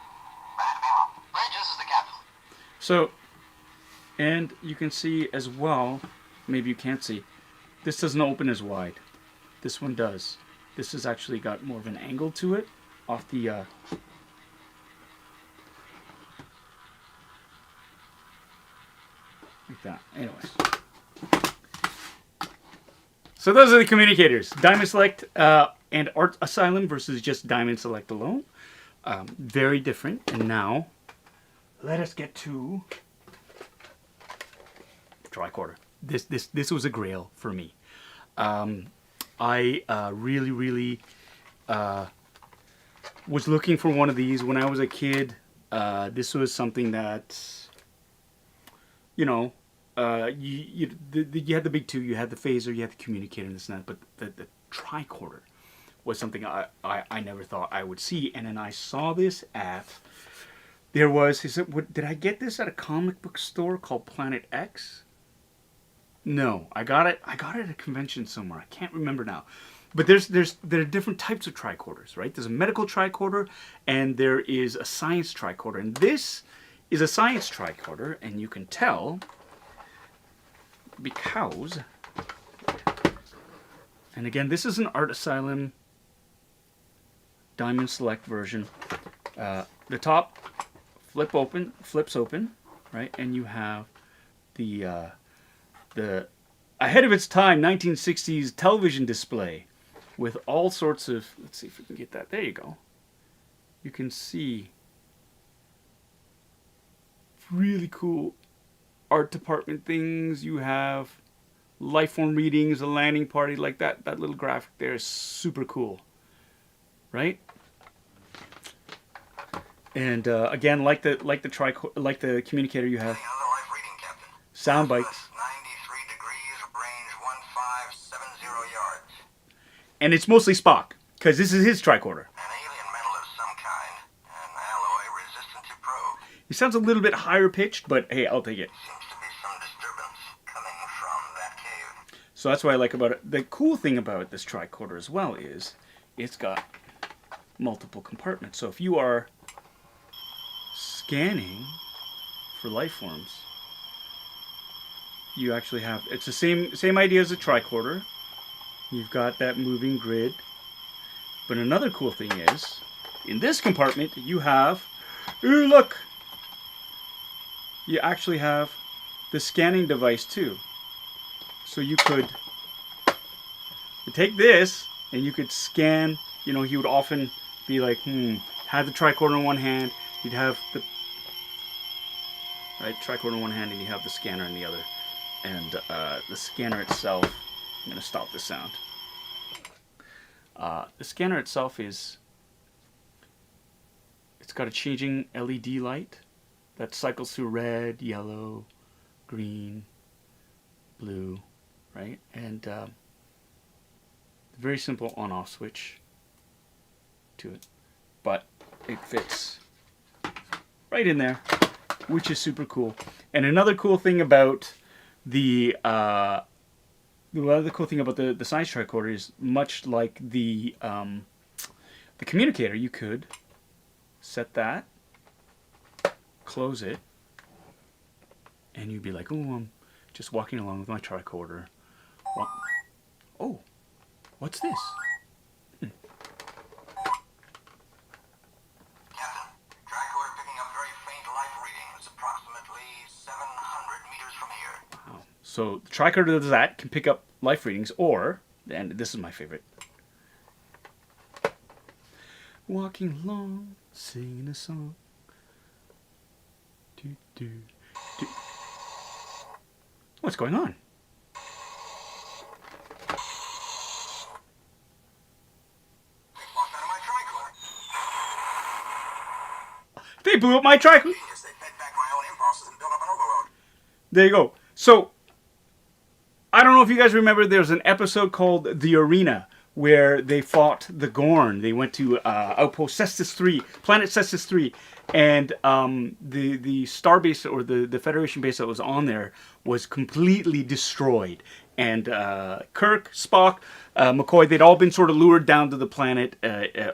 Ready to beam up. Reg, this is the captain. So, and you can see as well, maybe you can't see, this doesn't open as wide. This one does. This has actually got more of an angle to it off the like that. Anyways. So those are the communicators. Diamond Select and Art Asylum versus just Diamond Select alone. Very different. And now, let us get to tricorder. This was a grail for me. I really was looking for one of these when I was a kid. This was something that, you know, you had the big two. You had the phaser, you had the communicator, and this and that. But the tricorder was something I never thought I would see. And then I saw this at, he said, did I get this at a comic book store called Planet X? No, I got it at a convention somewhere. I can't remember now. But there are different types of tricorders, right? There's a medical tricorder and there is a science tricorder. And this is a science tricorder, and you can tell because, and again, this is an Art Asylum Diamond Select version. The top flips open, right? And you have the ahead of its time 1960s television display with all sorts of, let's see if we can get that. There you go. You can see really cool art department things. You have lifeform readings, a landing party, like that little graphic there is super cool, right? And again, like the communicator, you have sound bites. 93 degrees and it's mostly Spock, because this is his tricorder. An alien metal of some kind. An alloy resistant to probe. He sounds a little bit higher pitched, but hey, I'll take it. Seems to be some disturbance coming from that cave. So that's what I like about it. The cool thing about this tricorder as well is it's got multiple compartments. So if you are scanning for life forms, you actually have, it's the same idea as a tricorder. You've got that moving grid. But another cool thing is, in this compartment, you have, ooh, look! You actually have the scanning device too. So you could take this and you could scan, you know, he would often be like, have the tricorder in one hand, you'd have the tricorder in one hand and you have the scanner in the other. And the scanner itself, I'm going to stop the sound. The scanner itself it's got a changing LED light that cycles through red, yellow, green, blue, right? And very simple on-off switch to it, but it fits right in there, which is super cool. And another cool thing about the other cool thing about the science tricorder is, much like the communicator, you could set that, close it, and you'd be like, oh, I'm just walking along with my tricorder. Oh, what's this? Captain, tricorder picking up very faint life readings, approximately 700 meters from here. Wow. So the tricorder does that, can pick up life readings, or, and this is my favorite, walking along, singing a song. Do, do, do. What's going on? They blew up my tricorder. They fed back my own impulses and built up an overload. There you go. So, I don't know if you guys remember, there's an episode called The Arena, where they fought the Gorn. They went to outpost Cestus 3, planet Cestus 3, and the star base, or the Federation base that was on there, was completely destroyed. And Kirk, Spock, McCoy, they'd all been sort of lured down to the planet,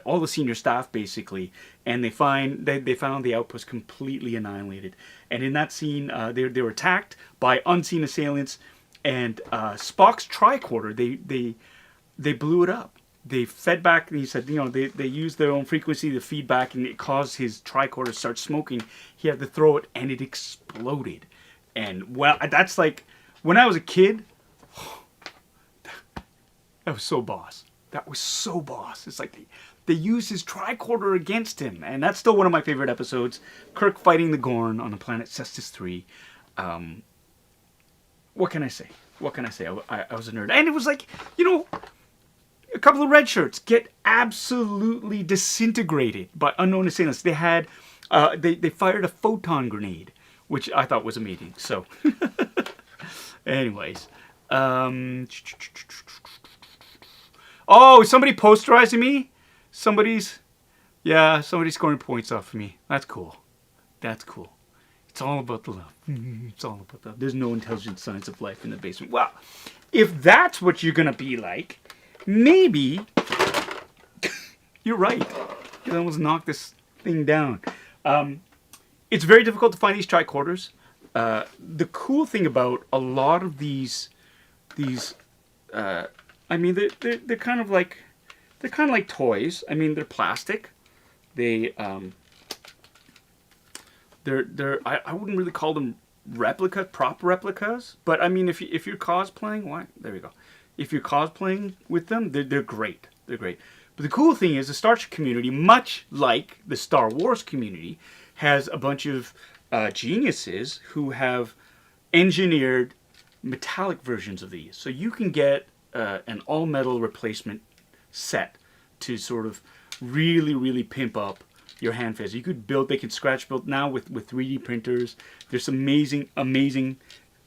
all the senior staff basically, and they found the outpost completely annihilated. And in that scene, they were attacked by unseen assailants, and Spock's tricorder, they blew it up. They fed back, and he said, you know, they used their own frequency to feed back, and it caused his tricorder to start smoking. He had to throw it, and it exploded. And, well, that's like, when I was a kid, that was so boss. That was so boss. It's like they used his tricorder against him, and that's still one of my favorite episodes. Kirk fighting the Gorn on the planet Cestus 3. What can I say? What can I say? I was a nerd. And it was like, you know, a couple of red shirts get absolutely disintegrated by unknown assailants. They had, they fired a photon grenade, which I thought was amazing. So, anyways. Oh, is somebody posterizing me? Somebody's scoring points off of me. That's cool. That's cool. It's all about the love. It's all about the love. There's no intelligent science of life in the basement. Well, if that's what you're going to be like, maybe you're right. You almost knocked this thing down. It's very difficult to find these tricorders. The cool thing about a lot of these I mean, they're kind of like toys. I mean, they're plastic. I wouldn't really call them prop replicas, but I mean, if you're cosplaying, why? There we go. If you're cosplaying with them, they're great. They're great. But the cool thing is, the Starship community, much like the Star Wars community, has a bunch of geniuses who have engineered metallic versions of these. So you can get an all-metal replacement set to sort of really, really pimp up your hand phaser. You could build, they can scratch build now with 3D printers. There's some amazing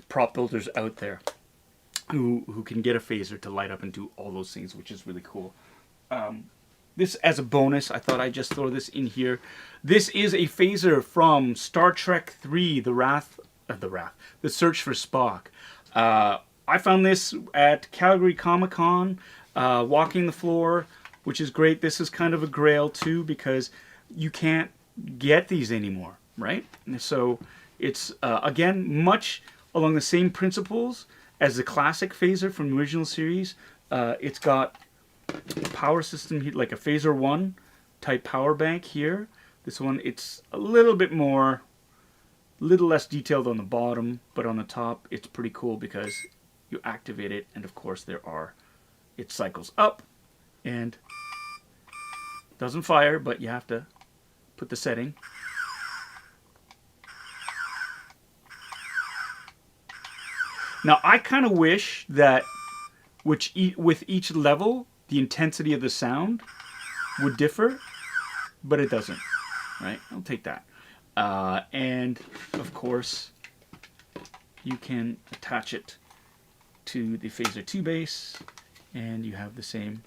prop builders out there. who can get a phaser to light up and do all those things, which is really cool. This as a bonus, I thought I'd just throw this in here. This is a phaser from Star Trek 3, The Search for Spock. I found this at Calgary Comic-Con, walking the floor, which is great. This is kind of a grail too, because you can't get these anymore, right? And so it's, again, much along the same principles as the classic phaser from the original series. It's got power system here, like a Phaser 1 type power bank here. This one, it's a little bit more, little less detailed on the bottom, but on the top it's pretty cool because you activate it, and of course it cycles up and doesn't fire, but you have to put the setting. Now I kind of wish that with each level the intensity of the sound would differ, but it doesn't, right? I'll take that. And of course, you can attach it to the Phaser 2 base, and you have the same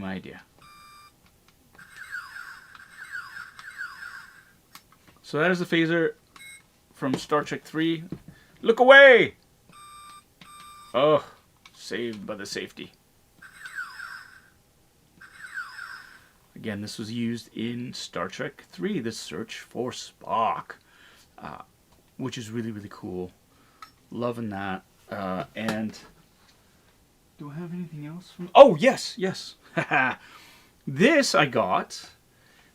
idea. So that is the phaser from Star Trek 3. Look away! Oh, saved by the safety. Again, this was used in Star Trek 3, The Search for Spock, which is really, really cool. Loving that. And do I have anything else from... Oh, yes, yes. This I got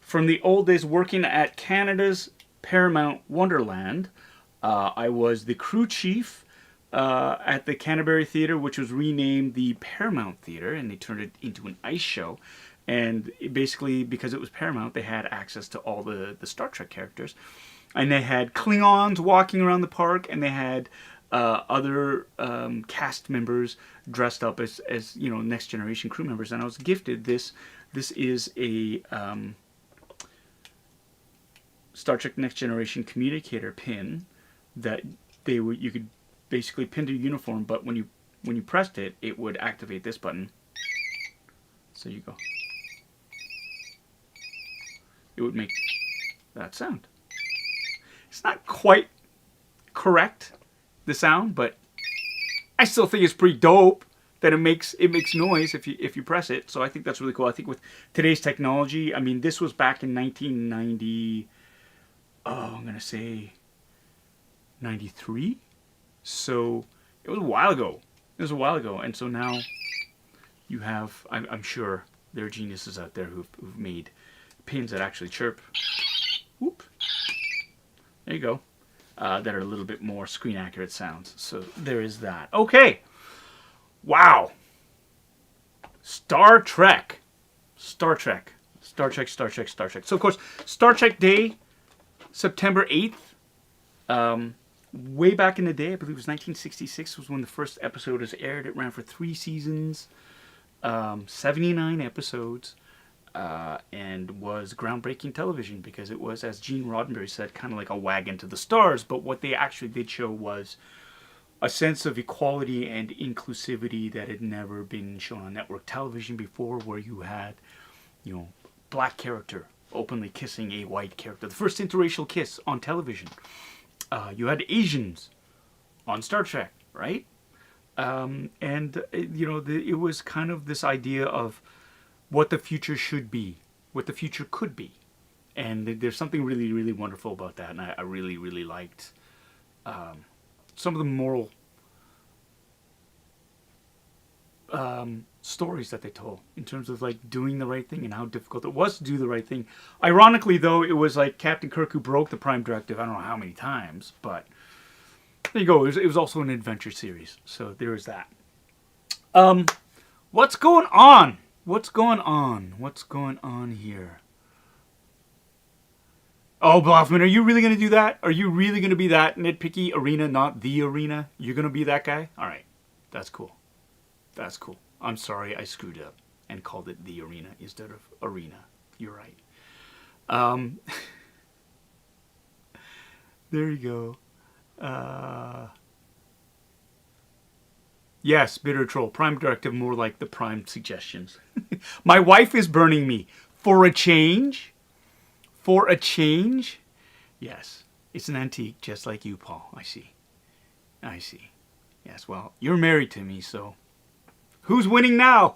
from the old days working at Canada's Paramount Wonderland. I was the crew chief at the Canterbury Theatre, which was renamed the Paramount Theatre, and they turned it into an ice show. And basically, because it was Paramount, they had access to all the Star Trek characters. And they had Klingons walking around the park, and they had other cast members dressed up as you know, Next Generation crew members. And I was gifted this. This is a Star Trek Next Generation communicator pin that you could basically pin to your uniform, but when you pressed it, it would activate this button. So you go. It would make that sound. It's not quite correct, the sound, but I still think it's pretty dope that it makes noise if you press it. So I think that's really cool. I think with today's technology, I mean, this was back in 1990. Oh, I'm gonna say 93. So it was a while ago. It was a while ago, and so now you have. I'm sure there are geniuses out there who've made pins that actually chirp. Whoop. There you go. That are a little bit more screen accurate sounds. So there is that. Okay. Wow. Star Trek. So of course, Star Trek Day, September 8th. Way back in the day, I believe it was 1966, was when the first episode was aired. It ran for 3 seasons, 79 episodes. And was groundbreaking television because it was, as Gene Roddenberry said, kind of like a wagon to the stars. But what they actually did show was a sense of equality and inclusivity that had never been shown on network television before, where you had, you know, black character openly kissing a white character. The first interracial kiss on television. You had Asians on Star Trek, right? And, you know, it was kind of this idea of what the future should be, what the future could be. And there's something really, really wonderful about that. And I really, really liked some of the moral stories that they told in terms of like doing the right thing and how difficult it was to do the right thing. Ironically, though, it was like Captain Kirk who broke the Prime Directive, I don't know how many times, but there you go. It was also an adventure series. So there is that. What's going on? What's going on? What's going on here? Oh, Bloffman, are you really going to do that? Are you really going to be that nitpicky? Arena, not the arena? You're going to be that guy? All right. That's cool. That's cool. I'm sorry I screwed up and called it the arena instead of arena. You're right. There you go. Yes, Bitter Troll. Prime Directive, more like the Prime suggestions. My wife is burning me. For a change? For a change? Yes, it's an antique, just like you, Paul. I see. I see. Yes, well, you're married to me, so... Who's winning now?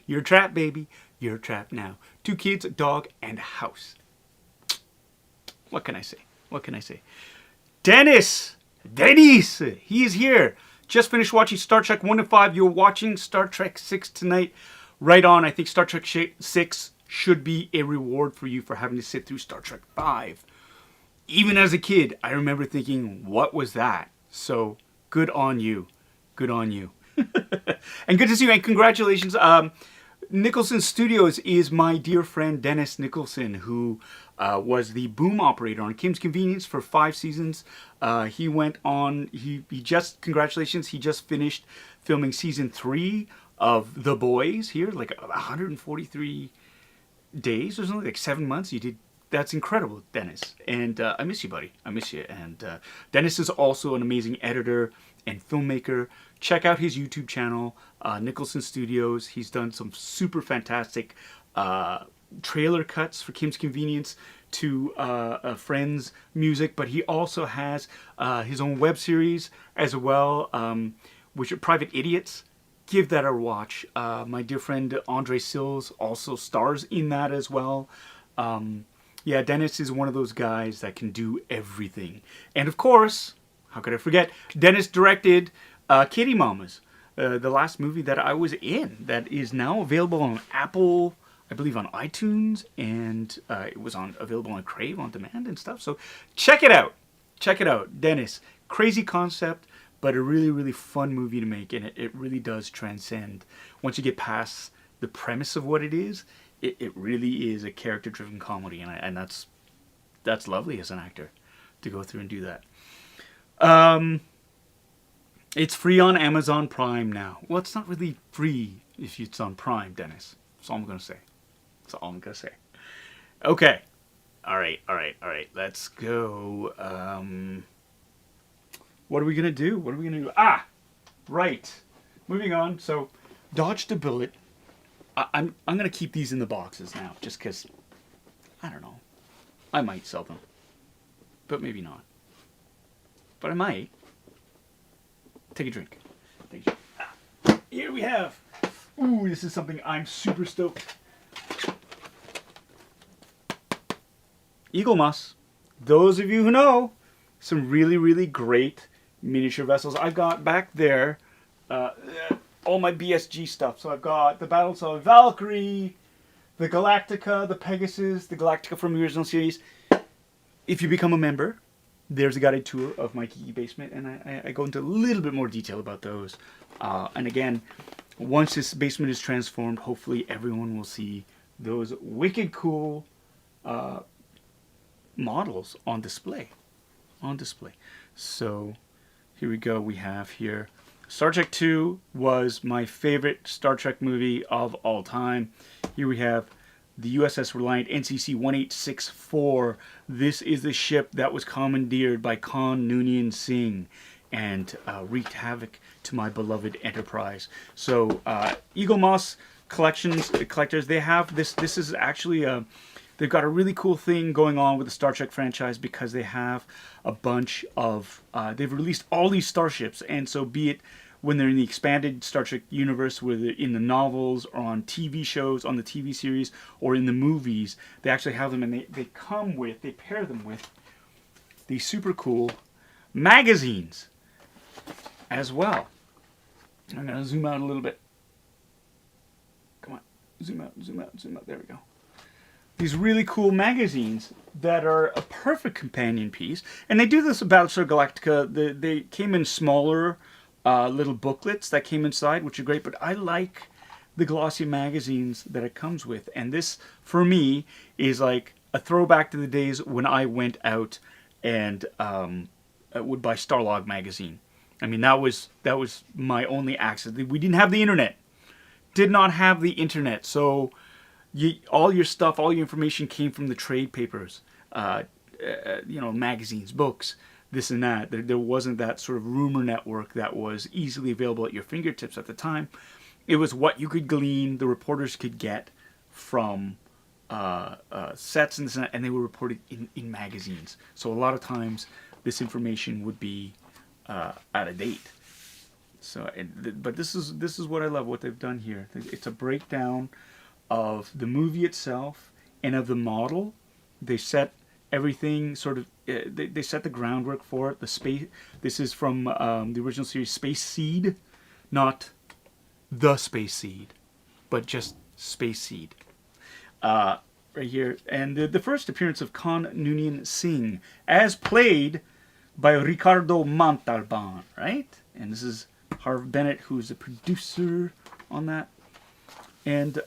You're trapped, baby. You're trapped now. 2 kids, a dog, and a house. What can I say? What can I say? Dennis! Dennis! He is here. Just finished watching Star Trek 1 to 5. You're watching Star Trek 6 tonight. Right on. I think Star Trek 6 should be a reward for you for having to sit through Star Trek 5. Even as a kid, I remember thinking, what was that? So, good on you. Good on you. And good to see you, and congratulations. Nicholson Studios is my dear friend Dennis Nicholson, who was the boom operator on Kim's Convenience for 5 seasons. He went on, he just, congratulations, he just finished filming season 3 of The Boys here, like 143 days or something, like 7 months. You did. That's incredible, Dennis. And I miss you, buddy. I miss you. And Dennis is also an amazing editor and filmmaker. Check out his YouTube channel, Nicholson Studios. He's done some super fantastic trailer cuts for Kim's Convenience to Friends music, but he also has his own web series as well, which are Private Idiots. Give that a watch. My dear friend Andre Sills also stars in that as well. Yeah, Dennis is one of those guys that can do everything. And of course, how could I forget, Dennis directed Kitty Mamas, the last movie that I was in, that is now available on Apple, I believe on iTunes, and it was available on Crave on demand and stuff. So check it out. Check it out. Dennis, crazy concept, but a really, really fun movie to make, and it really does transcend. Once you get past the premise of what it is, it really is a character-driven comedy, and that's lovely as an actor to go through and do that. It's free on Amazon Prime now. Well, it's not really free if it's on Prime, Dennis. That's all I'm going to say. That's all I'm going to say. Okay. All right. Let's go. What are we going to do? What are we going to do? Ah! Right. Moving on. So, dodged a bullet. I'm going to keep these in the boxes now, just because, I don't know. I might sell them. But maybe not. But I might. Take a drink. Take a drink. Ah, here we have. Ooh, this is something I'm super stoked. Eaglemoss. Those of you who know, some really, really great miniature vessels. I've got back there all my BSG stuff. So I've got the Battlestar Valkyrie, the Galactica, the Pegasus, the Galactica from the original series. If you become a member, there's a guided tour of my geeky basement, and I go into a little bit more detail about those. And again, once this basement is transformed, hopefully everyone will see those wicked cool models on display. So here we go. We have here Star Trek 2 was my favorite Star Trek movie of all time. Here we have the USS Reliant NCC 1864. This is the ship that was commandeered by Khan Noonien Singh and wreaked havoc to my beloved Enterprise. So Eaglemoss collectors, they have this. This is actually they've got a really cool thing going on with the Star Trek franchise, because they have a bunch of they've released all these starships, and so be it when they're in the expanded Star Trek universe, whether in the novels or on TV shows, on the TV series, or in the movies, they actually have them, and they pair them with these super cool magazines as well. I'm going to zoom out a little bit. Come on, zoom out. There we go. These really cool magazines that are a perfect companion piece. And they do this about Battlestar Galactica. They came in smaller little booklets that came inside, which are great, but I like the glossy magazines that it comes with. And this, for me, is like a throwback to the days when I went out and would buy Starlog magazine. I mean, that was my only access. We didn't have the internet. Did not have the internet, so all your stuff, all your information came from the trade papers. you know, magazines, books, this and that. There wasn't that sort of rumor network that was easily available at your fingertips at the time. It was what you could glean, the reporters could get from sets and this and that, and they were reported in magazines. So a lot of times this information would be out of date. So, but this is what I love, what they've done here. It's a breakdown of the movie itself and of the model. They set everything sort of. They set the groundwork for it. The space. This is from the original series, Space Seed, not the Space Seed, but just Space Seed. Right here, and the first appearance of Khan Noonien Singh, as played by Ricardo Montalban, right? And this is Harv Bennett, who's the producer on that. And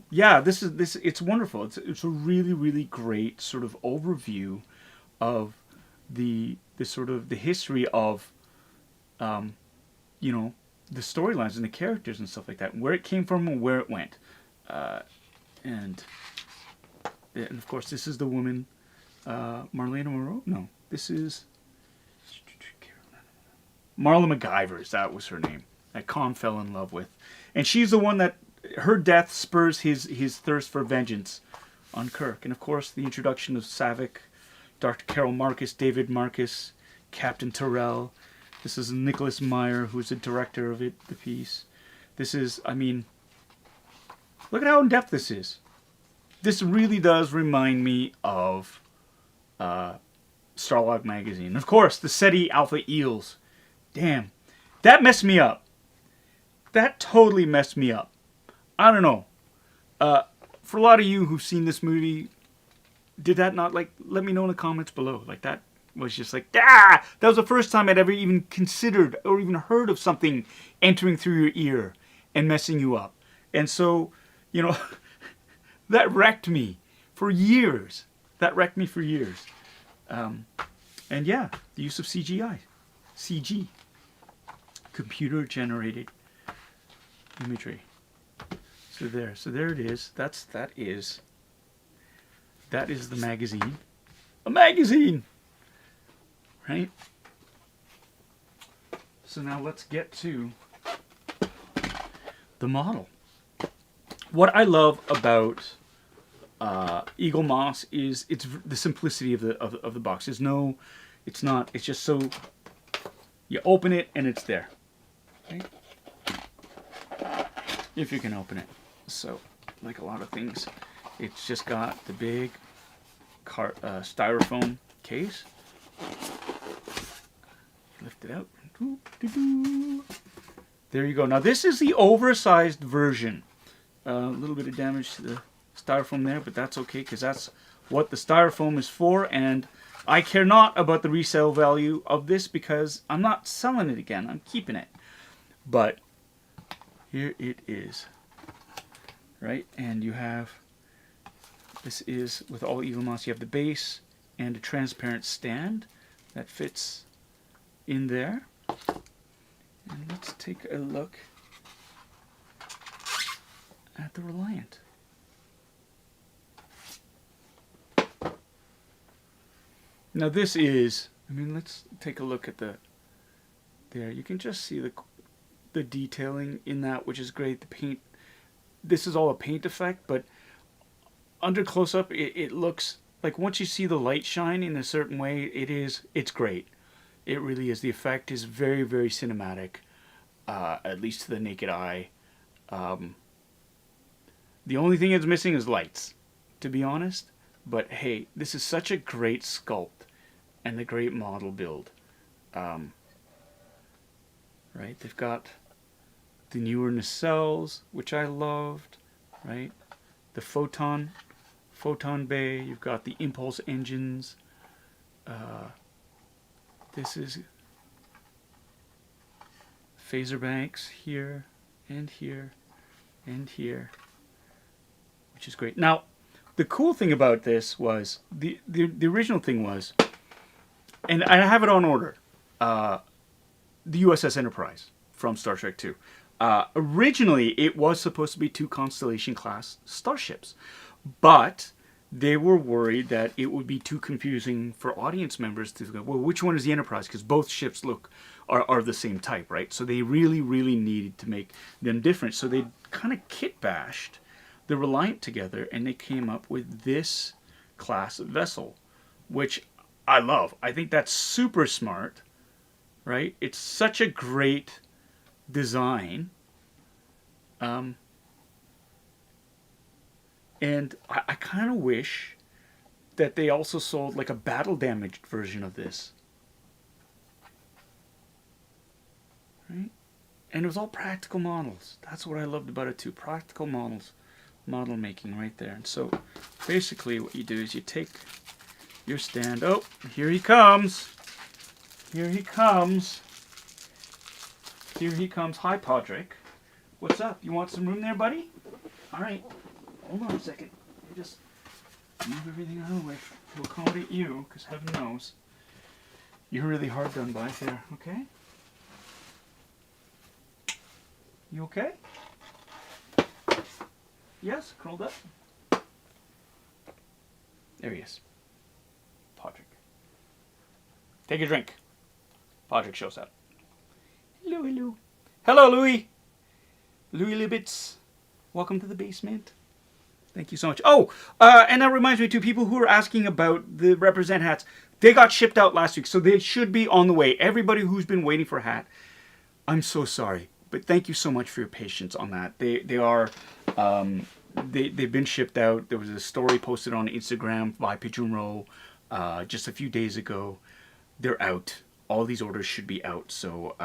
yeah, this it's wonderful. It's a really, really great sort of overview of the sort of the history of you know, the storylines and the characters and stuff like that, and where it came from and where it went. And of course, this is the woman, Marlena Monroe. No, this is Marla MacGyver. That was her name. That Khan fell in love with, and she's the one that her death spurs his thirst for vengeance on Kirk. And of course, the introduction of Savick, Dr. Carol Marcus, David Marcus, Captain Terrell. This is Nicholas Meyer, who's the director of the piece. This is, I mean, look at how in depth this is. This really does remind me of Starlog magazine. Of course, the SETI Alpha Eels. Damn, that messed me up. That totally messed me up. I don't know. For a lot of you who've seen this movie, did that not, like, let me know in the comments below. Like, that was just like, ah! That was the first time I'd ever even considered or even heard of something entering through your ear and messing you up. And so, you know, that wrecked me for years. That wrecked me for years. And yeah, the use of CGI. CG. Computer-generated imagery. So there it is. That is the magazine. A magazine! Right? So now let's get to the model. What I love about Eaglemoss is it's the simplicity of the box. There's no, it's not. It's just so you open it and it's there. Right? If you can open it. So, like a lot of things, it's just got the big styrofoam case. Lift it out. There you go. Now this is the oversized version. A little bit of damage to the styrofoam there, but that's okay because that's what the styrofoam is for, and I care not about the resale value of this because I'm not selling it again. I'm keeping it. But here it is. Right? And you have, this is, with all Eaglemoss, you have the base and a transparent stand that fits in there. And let's take a look at the RELIANT. Now this is, I mean, let's take a look at there. You can just see the detailing in that, which is great. The paint, this is all a paint effect, but under close-up, it looks like once you see the light shine in a certain way, it's great. It really is. The effect is very, very cinematic, at least to the naked eye. The only thing it's missing is lights, to be honest. But hey, this is such a great sculpt and a great model build. Right, they've got the newer nacelles, which I loved. Right, the photon bay. You've got the impulse engines. This is phaser banks here and here and here, which is great. Now, the cool thing about this was the original thing was, and I have it on order, the USS Enterprise from Star Trek II. Originally, it was supposed to be 2 Constellation class starships, but they were worried that it would be too confusing for audience members to go, well, which one is the Enterprise? Because both ships are the same type, right? So they really, really needed to make them different. So they kind of kit bashed the Reliant together, and they came up with this class of vessel, which I love. I think that's super smart, right? It's such a great design. And I kind of wish that they also sold like a battle damaged version of this. Right? And it was all practical models. That's what I loved about it too. Practical models. Model making right there. And so basically what you do is you take your stand. Oh, here he comes. Here he comes. Here he comes. Hi, Podrick. What's up? You want some room there, buddy? All right. Hold on a second. You just move everything out of the way to accommodate you, because heaven knows you're really hard done by there, okay? You okay? Yes? Curled up? There he is. Podrick. Take a drink. Podrick shows up. Hello, hello. Hello, Louis. Louis Libitz. Welcome to the basement. Thank you so much. Oh, and that reminds me too, people who are asking about the Represent hats, they got shipped out last week, so they should be on the way. Everybody who's been waiting for a hat, I'm so sorry, but thank you so much for your patience on that. They've been shipped out. There was a story posted on Instagram by Pigeon Row just a few days ago. They're out. All these orders should be out, so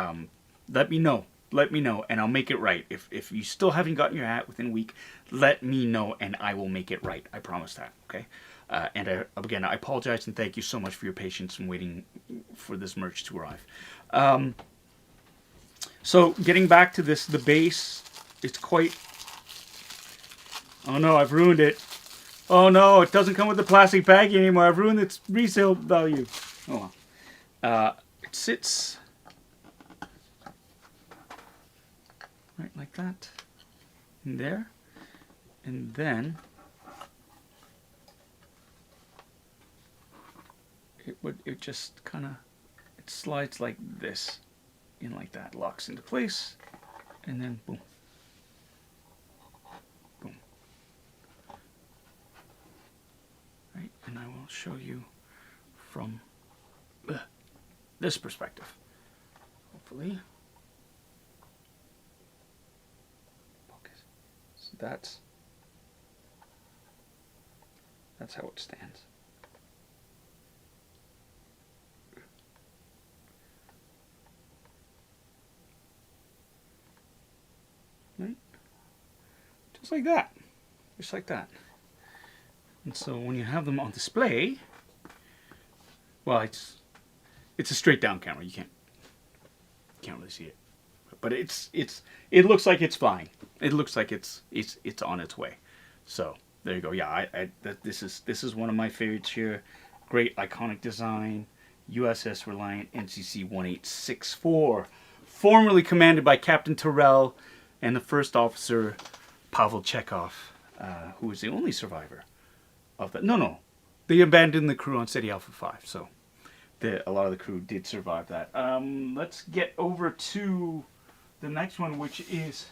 let me know. Let me know, and I'll make it right. If you still haven't gotten your hat within a week, let me know, and I will make it right. I promise that, okay? Again, I apologize, and thank you so much for your patience in waiting for this merch to arrive. So, getting back to this, the base, it's quite... Oh no, I've ruined it. Oh no, it doesn't come with the plastic baggie anymore. I've ruined its resale value. Oh well. It sits... right like that, in there, and then it just kind of, it slides like this, in like that, locks into place, and then boom, boom. Right, and I will show you from this perspective, hopefully. That's how it stands. Right? Just like that. Just like that. And so when you have them on display, well, it's a straight down camera. You can't really see it. But it looks like it's flying. It looks like it's on its way. So there you go. Yeah, this is one of my favorites here. Great iconic design. USS Reliant NCC 1864, formerly commanded by Captain Terrell and the first officer Pavel Chekhov, who was the only survivor of that. No, they abandoned the crew on SETI Alpha 5. So a lot of the crew did survive that. Let's get over to the next one, which is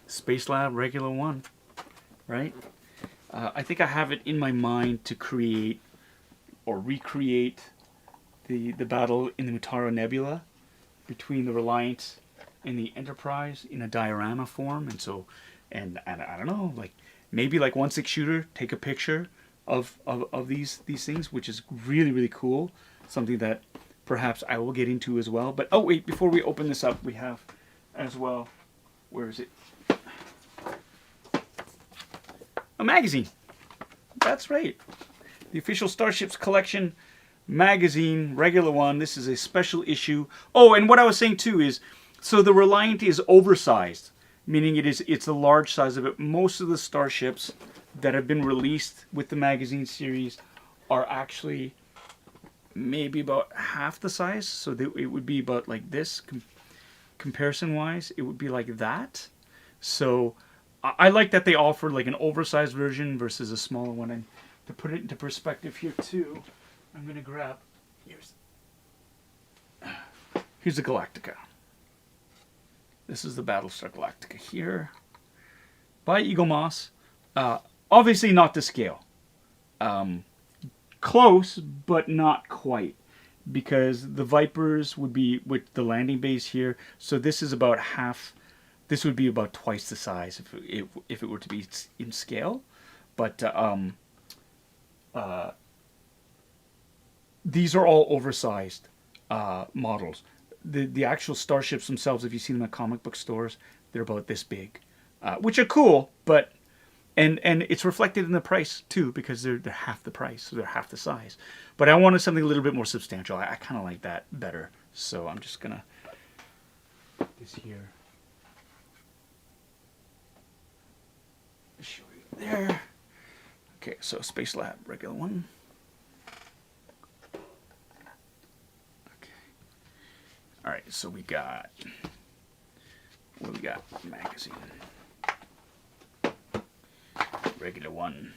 SPACELAB Regular 1, right? I think I have it in my mind to create or recreate the battle in the Mutara Nebula between the Reliant and the Enterprise in a diorama form. And so, and I don't know, like maybe like 1/6 shooter, take a picture of these things, which is really, really cool. Something that perhaps I will get into as well. But oh wait, before we open this up, we have as well, where is it? A magazine. That's right. The official Starships Collection magazine, regular one. This is a special issue. Oh, and what I was saying too is, so the Reliant is oversized, meaning it's a large size of it. Most of the starships that have been released with the magazine series are actually maybe about half the size. So it would be about like this, comparison wise, it would be like that. So I like that they offer like an oversized version versus a smaller one. And to put it into perspective here too, I'm gonna grab here's the Galactica. This is the Battlestar Galactica here by Eaglemoss. Obviously not to scale. Close, but not quite, because the Vipers would be with the landing base here. So this is about half. This would be about twice the size if it were to be in scale. But these are all oversized models. The actual starships themselves, if you see them at comic book stores, they're about this big, which are cool, but and it's reflected in the price too, because they're half the price, so they're half the size. But I wanted something a little bit more substantial. I kind of like that better, so I'm just gonna put this here. Show you there. Okay, so SPACELAB, regular one. All right, so we got, what do we got? Magazine. Regular one.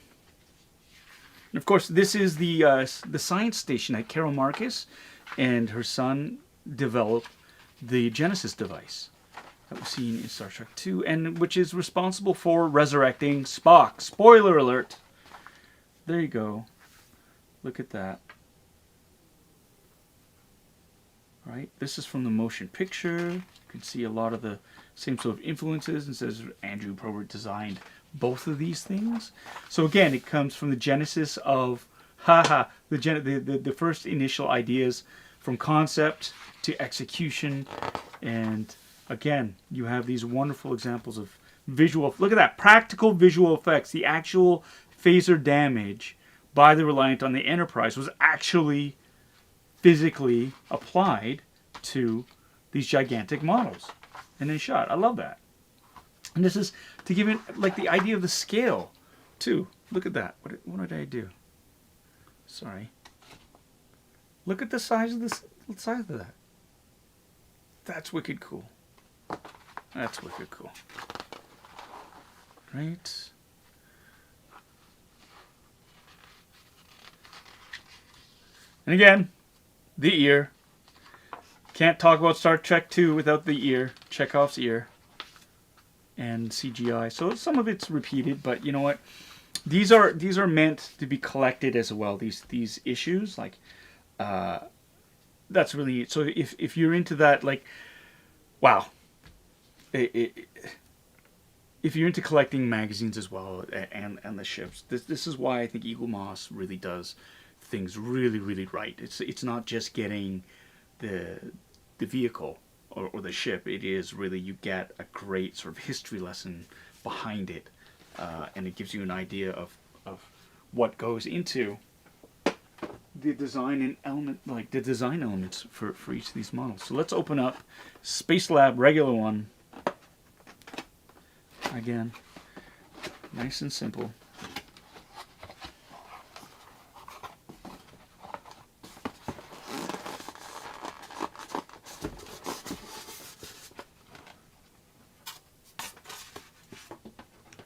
And of course, this is the science station that Carol Marcus and her son developed the Genesis device that was seen in Star Trek II, and which is responsible for resurrecting Spock. Spoiler alert. There you go. Look at that. Right, this is from the motion picture. You can see a lot of the same sort of influences, and says Andrew Probert designed both of these things. So again, it comes from the genesis of the first initial ideas from concept to execution. And again, you have these wonderful examples of visual. Look at that, practical visual effects. The actual phaser damage by the Reliant on the Enterprise was actually physically applied to these gigantic models and then shot. I love that. And this is to give it like the idea of the scale too. Look at that. What did I do? Sorry. Look at the size of this. Size of that. That's wicked cool. That's wicked cool. Right. And again, the ear. Can't talk about Star Trek 2 without the ear. Chekhov's ear. And CGI. So some of it's repeated, but you know what? These are meant to be collected as well. These issues, like that's really, so if you're into that, like, wow. If you're into collecting magazines as well and the ships, this is why I think Eaglemoss really does things really, really right. It's not just getting the vehicle or the ship. It is really, you get a great sort of history lesson behind it, and it gives you an idea of what goes into the design and element, like the design elements for each of these models. So let's open up SPACELAB regular one. Again, nice and simple.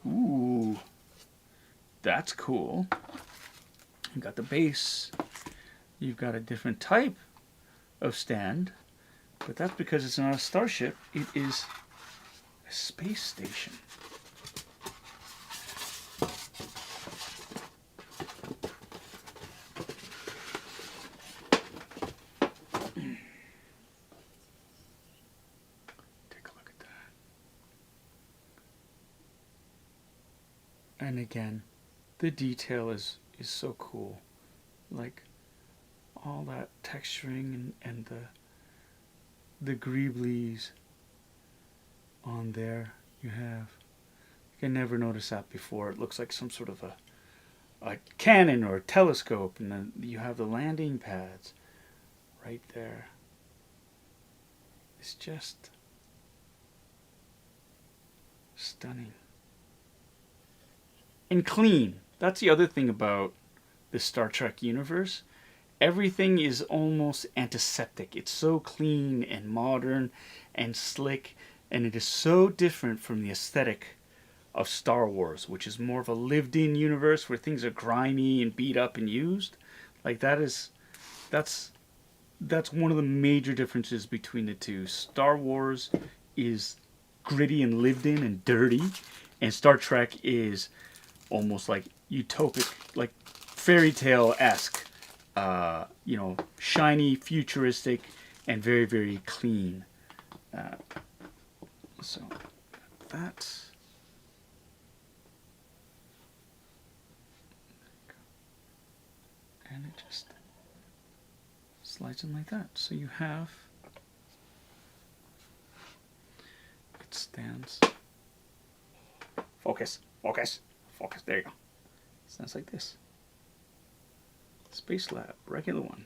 Ooh, that's cool. You've got the base. You've got a different type of stand, but that's because it's not a starship. It is a space station. Take a look at that. And again, the detail is so cool. Like all that texturing and the greeblies on there. You can never notice that before. It looks like some sort of a cannon or a telescope, and then you have the landing pads right there. It's just stunning and clean. That's the other thing about the Star Trek universe. Everything is almost antiseptic. It's so clean and modern and slick, and it is so different from the aesthetic of Star Wars, which is more of a lived-in universe where things are grimy and beat up and used. Like that's one of the major differences between the two. Star Wars is gritty and lived in and dirty, and Star Trek is almost like utopic, like fairy tale-esque, shiny, futuristic, and very, very clean. So that's... And it just slides in like that. So you have... It stands... Focus, focus, focus. There you go. It stands like this. SPACELAB, regular one.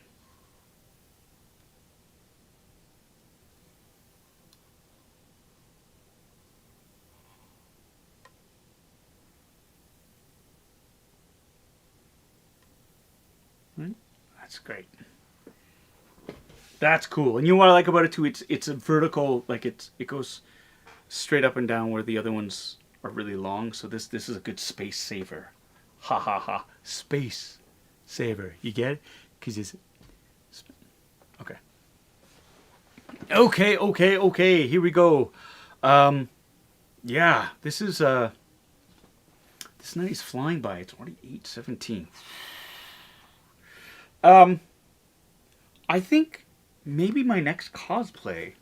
Right? That's great. That's cool. And you know what I like about it too? It's a vertical, like it goes straight up and down where the other ones are really long. So this is a good space saver. Ha ha ha. Space saver. You get it? Because it's... Okay. Okay. Here we go. Yeah, this is... This night is flying by. It's already 8:17. I think maybe my next cosplay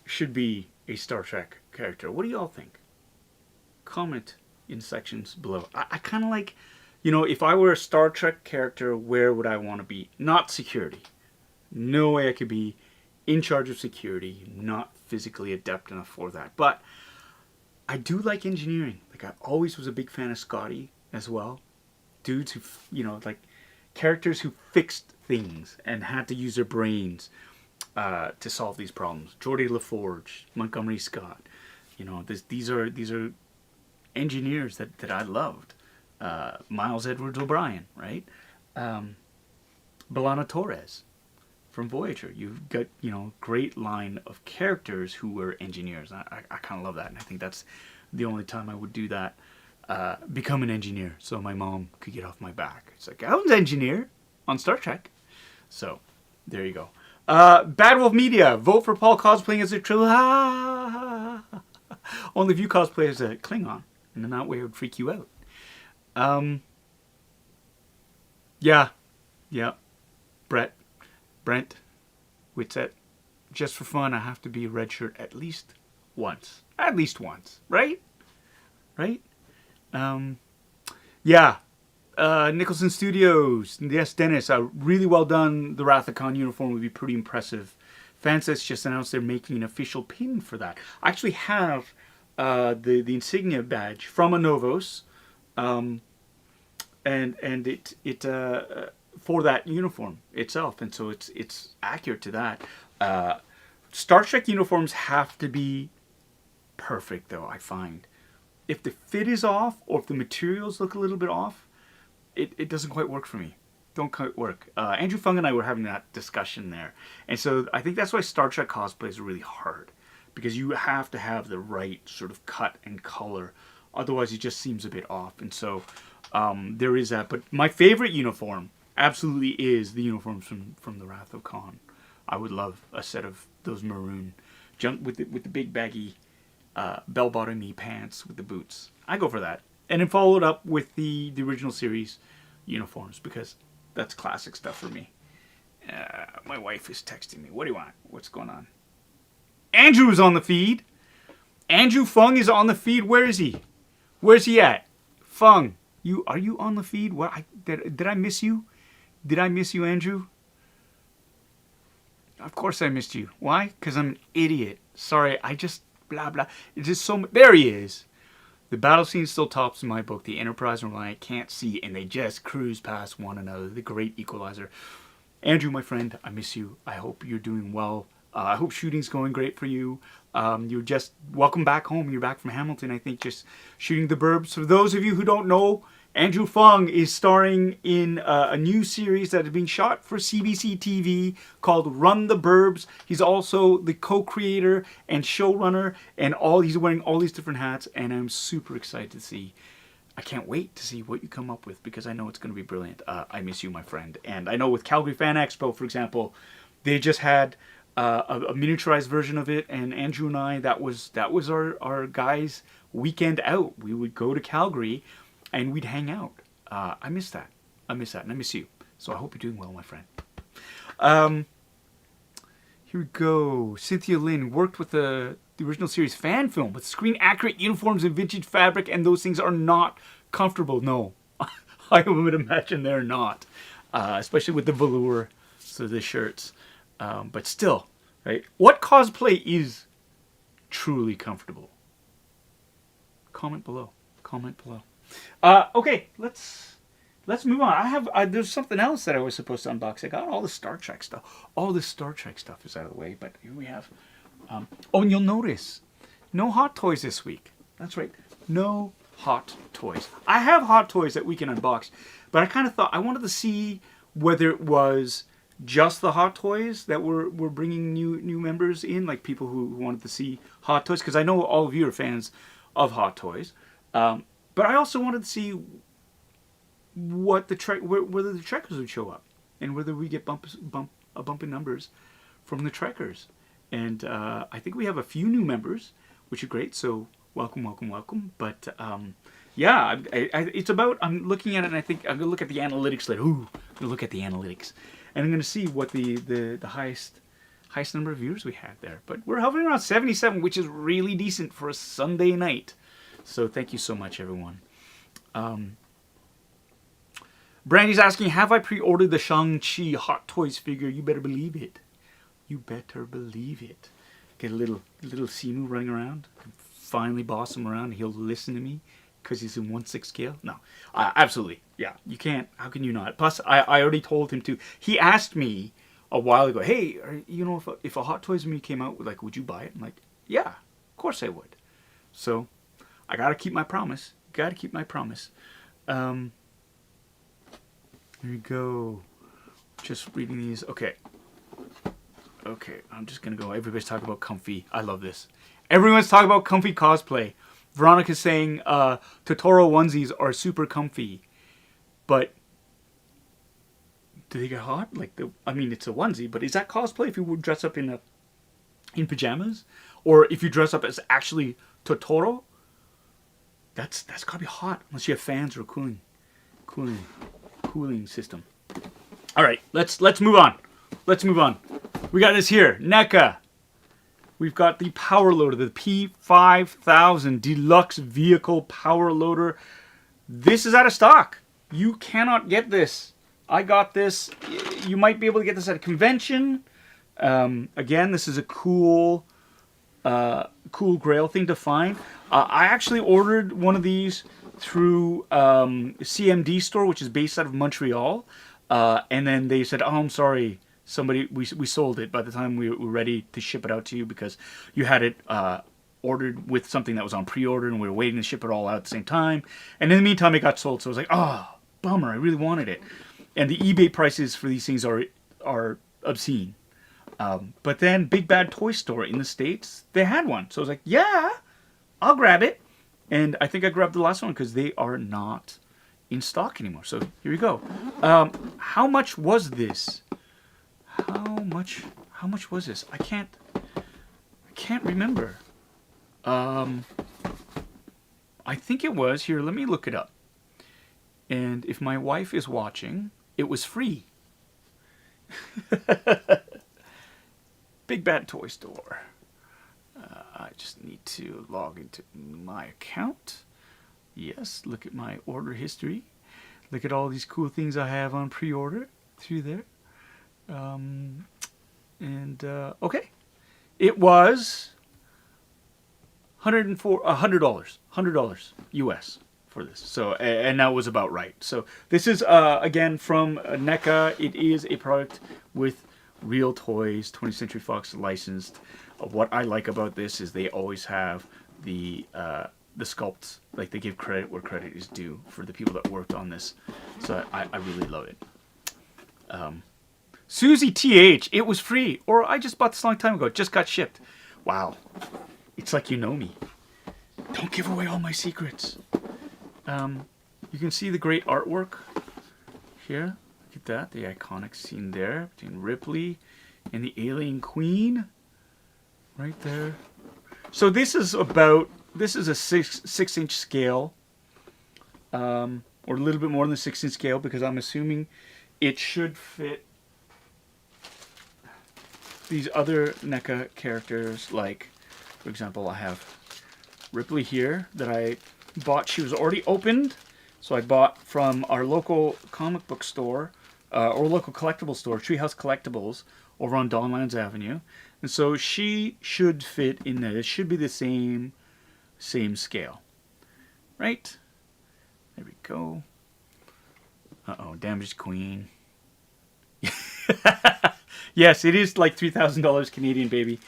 should be a Star Trek character. What do y'all think? Comment in sections below. I kind of like, if I were a Star Trek character, where would I want to be? Not security. No way I could be in charge of security. Not physically adept enough for that. But I do like engineering. Like, I always was a big fan of Scotty as well. Dudes who, like... characters who fixed things and had to use their brains to solve these problems. Geordi LaForge, Montgomery Scott. These are engineers that I loved. Miles Edwards O'Brien, right? B'Elanna Torres from Voyager. You've got, great line of characters who were engineers. I kind of love that, and I think that's the only time I would do that. Become an engineer so my mom could get off my back. It's like, I was an engineer on Star Trek. So, there you go. Bad Wolf Media. Vote for Paul cosplaying as a Trill. Only if you cosplay as a Klingon. And then that way it would freak you out. Yeah. Brent. Witset. Just for fun, I have to be a red shirt at least once. At least once. Right? Nicholson Studios. Yes, Dennis. Really well done. The Wrath of Khan uniform would be pretty impressive. Fansets just announced they're making an official pin for that. I actually have the insignia badge from a Novos, and it for that uniform itself, and so it's accurate to that. Star Trek uniforms have to be perfect, though. I find. If the fit is off, or if the materials look a little bit off, it doesn't quite work for me. Don't quite work. Andrew Fung and I were having that discussion there. And so I think that's why Star Trek cosplay is really hard. Because you have to have the right sort of cut and color. Otherwise it just seems a bit off. And so there is that. But my favorite uniform absolutely is the uniforms from the Wrath of Khan. I would love a set of those maroon. Jump with the big baggy... bell-bottomy pants with the boots. I go for that. And then follow it up with the original series uniforms, because that's classic stuff for me. My wife is texting me. What do you want? What's going on? Andrew is on the feed. Andrew Fung is on the feed. Where is he? Where's he at? Fung, are you on the feed? What? Did I miss you? Did I miss you, Andrew? Of course I missed you. Why? Because I'm an idiot. Sorry, I just... blah blah. It's just so much. There he is. The battle scene still tops in my book. The Enterprise and Reliant can't see, and they just cruise past one another. The great equalizer. Andrew, my friend, I miss you. I hope you're doing well. I hope shooting's going great for you. You're just welcome back home. You're back from Hamilton, I think, just shooting the burbs. For those of you who don't know, Andrew Fung is starring in a new series that is being shot for CBC TV called Run the Burbs. He's also the co-creator and showrunner, and he's wearing all these different hats, and I'm super excited to see. I can't wait to see what you come up with, because I know it's going to be brilliant. I miss you, my friend. And I know with Calgary Fan Expo, for example, they just had a miniaturized version of it, and Andrew and I, that was our guys' weekend out. We would go to Calgary and we'd hang out. I miss that. I miss that, and I miss you. So I hope you're doing well, my friend. Here we go. Cynthia Lynn worked with the original series fan film with screen-accurate uniforms and vintage fabric, and those things are not comfortable. No, I would imagine they're not, especially with the velour, so the shirts. But still, right? What cosplay is truly comfortable? Comment below. Comment below. Okay, let's move on. There's something else that I was supposed to unbox. I got all the Star Trek stuff. All the Star Trek stuff is out of the way, but here we have. Oh, and you'll notice, no hot toys this week. That's right, no hot toys. I have hot toys that we can unbox, but I kind of thought I wanted to see whether it was just the hot toys that were bringing new members in, like people who wanted to see hot toys, because I know all of you are fans of hot toys. But I also wanted to see what whether the Trekkers would show up, and whether we get bump in numbers from the Trekkers. And I think we have a few new members, which are great. So welcome, welcome, welcome. But yeah, it's about. I'm looking at it, and I think I'm gonna look at the analytics later. Ooh, I'm gonna look at the analytics, and I'm gonna see what the highest number of viewers we had there. But we're hovering around 77, which is really decent for a Sunday night. So thank you so much, everyone. Brandy's asking, have I pre-ordered the Shang-Chi Hot Toys figure? You better believe it. You better believe it. Get a little Simu running around. Finally boss him around. He'll listen to me because he's in 1/6 scale. No, absolutely. Yeah, you can't. How can you not? Plus, I already told him to. He asked me a while ago, hey, you know, if a Hot Toys movie came out, like, would you buy it? I'm like, yeah, of course I would. So I gotta keep my promise. Gotta keep my promise. Here we go. Just reading these. Okay. Okay, I'm just gonna go. Everybody's talking about comfy. I love this. Everyone's talking about comfy cosplay. Veronica's saying Totoro onesies are super comfy. But do they get hot? Like, I mean, it's a onesie, but is that cosplay if you would dress up in pajamas? Or if you dress up as actually Totoro? That's gotta be hot, unless you have fans or a cooling system. All right, let's move on. Let's move on. We got this here, NECA. We've got the POWERLOADER, the P5000 Deluxe Vehicle POWERLOADER. This is out of stock. You cannot get this. I got this. You might be able to get this at a convention. Again, this is a cool grail thing to find. I actually ordered one of these through CMD store, which is based out of Montreal. And then they said, oh, I'm sorry, we sold it by the time we were ready to ship it out to you, because you had it ordered with something that was on pre-order, and we were waiting to ship it all out at the same time. And in the meantime, it got sold. So I was like, oh, bummer, I really wanted it. And the eBay prices for these things are obscene. But then Big Bad Toy Store in the States, they had one. So I was like, yeah, I'll grab it. And I think I grabbed the last one because they are not in stock anymore. So here we go. How much was this? How much was this? I can't remember. I think it was, here, let me look it up. And if my wife is watching, it was free. Big Bad Toy Store. I just need to log into my account. Yes, look at my order history. Look at all these cool things I have on pre-order through there. Okay. It was $100 US for this. So, and that was about right. So this is, again, from NECA. It is a product with Real Toys, 20th Century Fox licensed. What I like about this is they always have the sculpts like they give credit where credit is due for the people that worked on this. So I really love it. Susie TH, it was free, or I just bought this a long time ago. It just got shipped. Wow, it's like you know me. Don't give away all my secrets. You can see the great artwork here. Look at that, the iconic scene there between Ripley and the alien queen, right there. So this is a 6-inch scale, or a little bit more than 6-inch scale, because I'm assuming it should fit these other NECA characters. Like, for example, I have Ripley here that I bought. She was already opened, so I bought from our local comic book store, or local collectible store, Treehouse Collectibles, over on Donlands Avenue. And so she should fit in there. It should be the same scale, right? There we go. Uh-oh, damaged queen. Yes, it is like $3,000 Canadian, baby.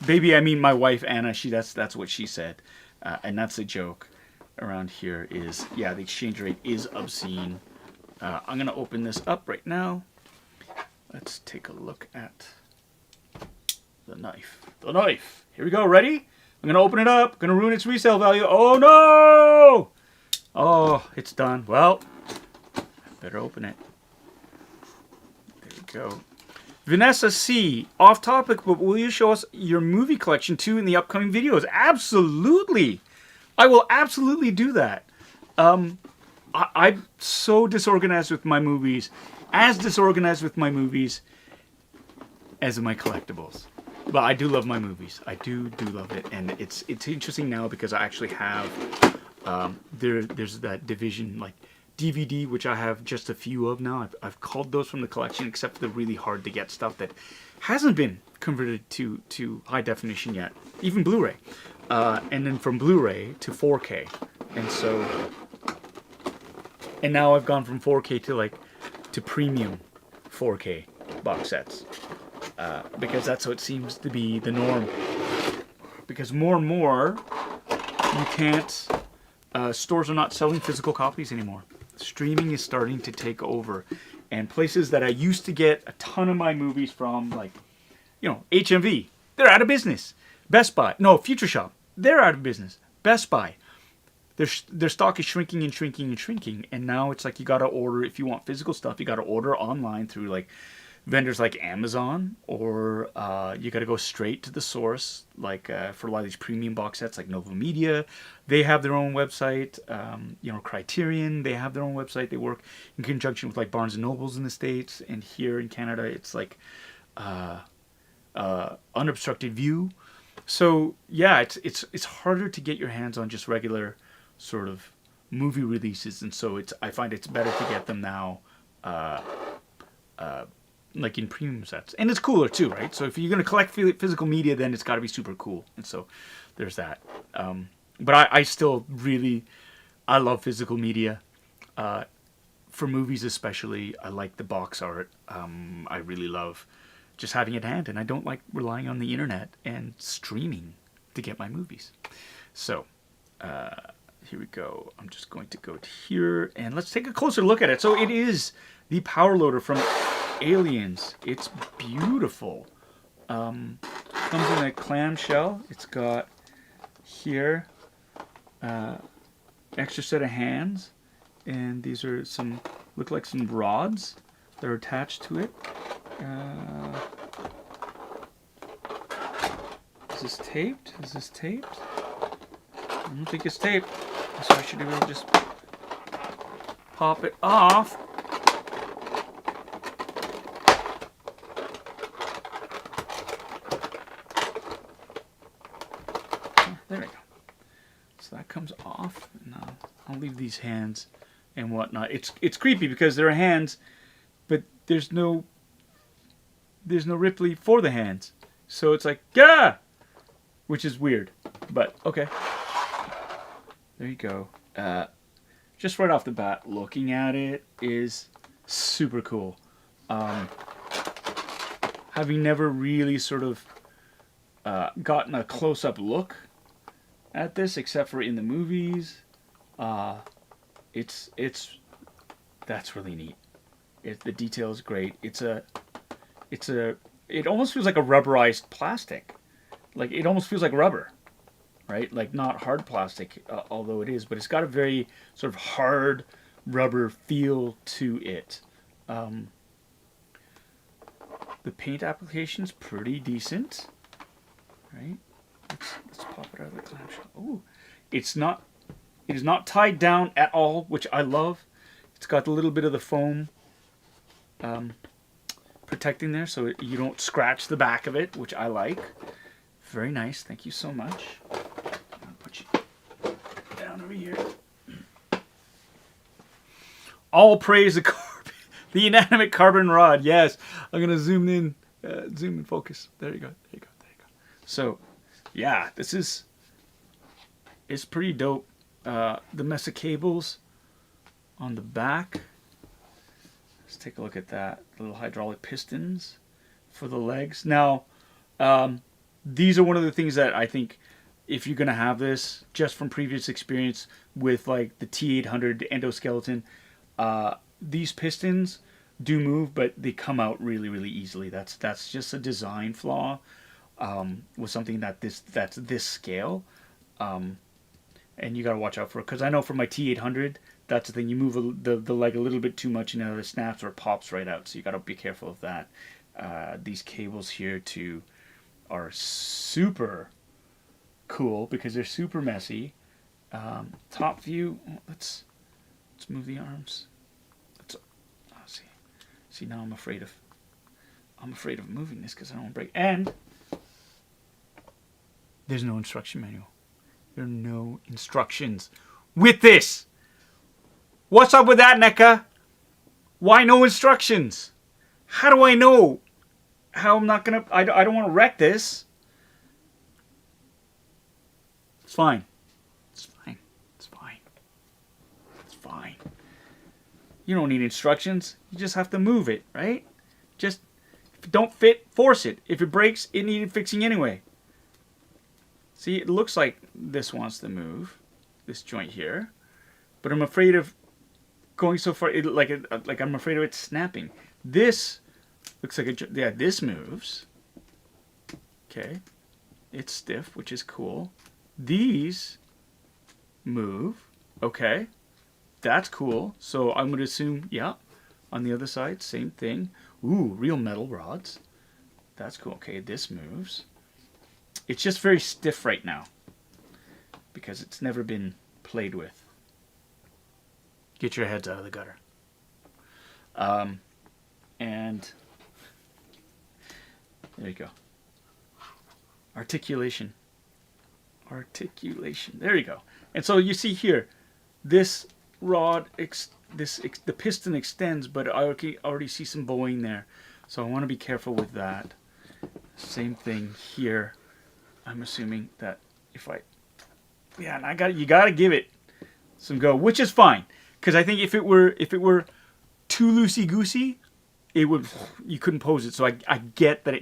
Baby, I mean my wife Anna. That's what she said, and that's a joke around here. Is yeah, the exchange rate is obscene. I'm gonna open this up right now. Let's take a look at the knife. The knife. Here we go. Ready? I'm gonna open it up. Gonna ruin its resale value. Oh no! Oh, it's done. Well, better open it. There we go. Vanessa C. Off topic, but will you show us your movie collection too in the upcoming videos? Absolutely. I will absolutely do that. I'm so disorganized with my movies. As disorganized with my movies as my collectibles. But I do love my movies. I do love it. And it's interesting now because I actually have there's that division like DVD, which I have just a few of now. I've culled those from the collection, except for the really hard to get stuff that hasn't been converted to high definition yet, even Blu-ray. And then from Blu-ray to 4K. And now I've gone from 4K to premium 4K box sets. Because that's what seems to be the norm. Because more and more, you can't, stores are not selling physical copies anymore. Streaming is starting to take over. And places that I used to get a ton of my movies from, like, HMV, they're out of business. Best Buy, no, Future Shop, they're out of business. Best Buy, their stock is shrinking and shrinking and shrinking. And now it's like you gotta order, if you want physical stuff, you gotta order online through, like, vendors like Amazon, or you got to go straight to the source, like for a lot of these premium box sets like NOVO Media. They have their own website. Criterion, they have their own website. They work in conjunction with like Barnes & Nobles in the States, and here in Canada it's like Unobstructed View. So yeah, it's harder to get your hands on just regular sort of movie releases, and so I find it's better to get them now like in premium sets, and it's cooler too, right? So if you're gonna collect physical media, then it's got to be super cool, and so there's that. But I still really love physical media. For movies especially, I like the box art. I really love just having it at hand, and I don't like relying on the internet and streaming to get my movies. So here we go. I'm just going to go to here, and let's take a closer look at it. So it is the POWERLOADER from Aliens. It's beautiful. Comes in a clamshell. It's got here extra set of hands, and these are look like some rods that are attached to it. Is this taped? Is this taped? I don't think it's taped, so I should be able to just pop it off. There we go. So that comes off. Now I'll leave these hands and whatnot. It's creepy because there are hands, but there's no Ripley for the hands. So it's like, yeah, which is weird, but okay. There you go. Just right off the bat, looking at it is super cool. Having never really sort of gotten a close-up look at this, except for in the movies. It's that's really neat. The detail is great. It almost feels like a rubberized plastic. Like it almost feels like rubber, right? Like not hard plastic, although it is, but it's got a very sort of hard rubber feel to it. The paint application's pretty decent, right? Let's pop it out of the clamshell. Oh, it is not tied down at all, which I love. It's got a little bit of the foam protecting there, so you don't scratch the back of it, which I like. Very nice. Thank you so much. I'll put you down over here. All praise the inanimate carbon rod. Yes, I'm gonna zoom in focus. There you go. So, yeah, it's pretty dope. The mess of cables on the back. Let's take a look at that. Little hydraulic pistons for the legs. Now, these are one of the things that I think, if you're gonna have this, just from previous experience with like the T800 endoskeleton, these pistons do move, but they come out really, really easily. That's just a design flaw with something that's this scale, and you gotta watch out for it. Because I know for my T800, that's the thing. You move the leg a little bit too much, and either snaps or it pops right out. So you gotta be careful of that. These cables here too are super cool because they're super messy. Top view. Let's move the arms. See, now I'm afraid of moving this because I don't want to break. And there's no instruction manual. There are no instructions with this. What's up with that, NECA? Why no instructions? How do I know how I'm not gonna? I don't want to wreck this. It's fine. It's fine. It's fine. It's fine. You don't need instructions. You just have to move it, right? Just, if it don't fit, force it. If it breaks, it needed fixing anyway. See, it looks like this wants to move, this joint here, but I'm afraid of going so far. Like I'm afraid of it snapping. This looks like yeah, this moves. Okay, it's stiff, which is cool. These move. Okay. That's cool. So I'm going to assume, yeah, on the other side, same thing. Ooh, real metal rods. That's cool. Okay, this moves. It's just very stiff right now because it's never been played with. Get your heads out of the gutter. And there you go. Articulation. There you go. And so you see here, this rod, the piston extends, but I already see some bowing there, so I want to be careful with that. Same thing here. I'm assuming that if yeah, and you gotta give it some go, which is fine, because I think if it were too loosey goosey, you couldn't pose it. So I get that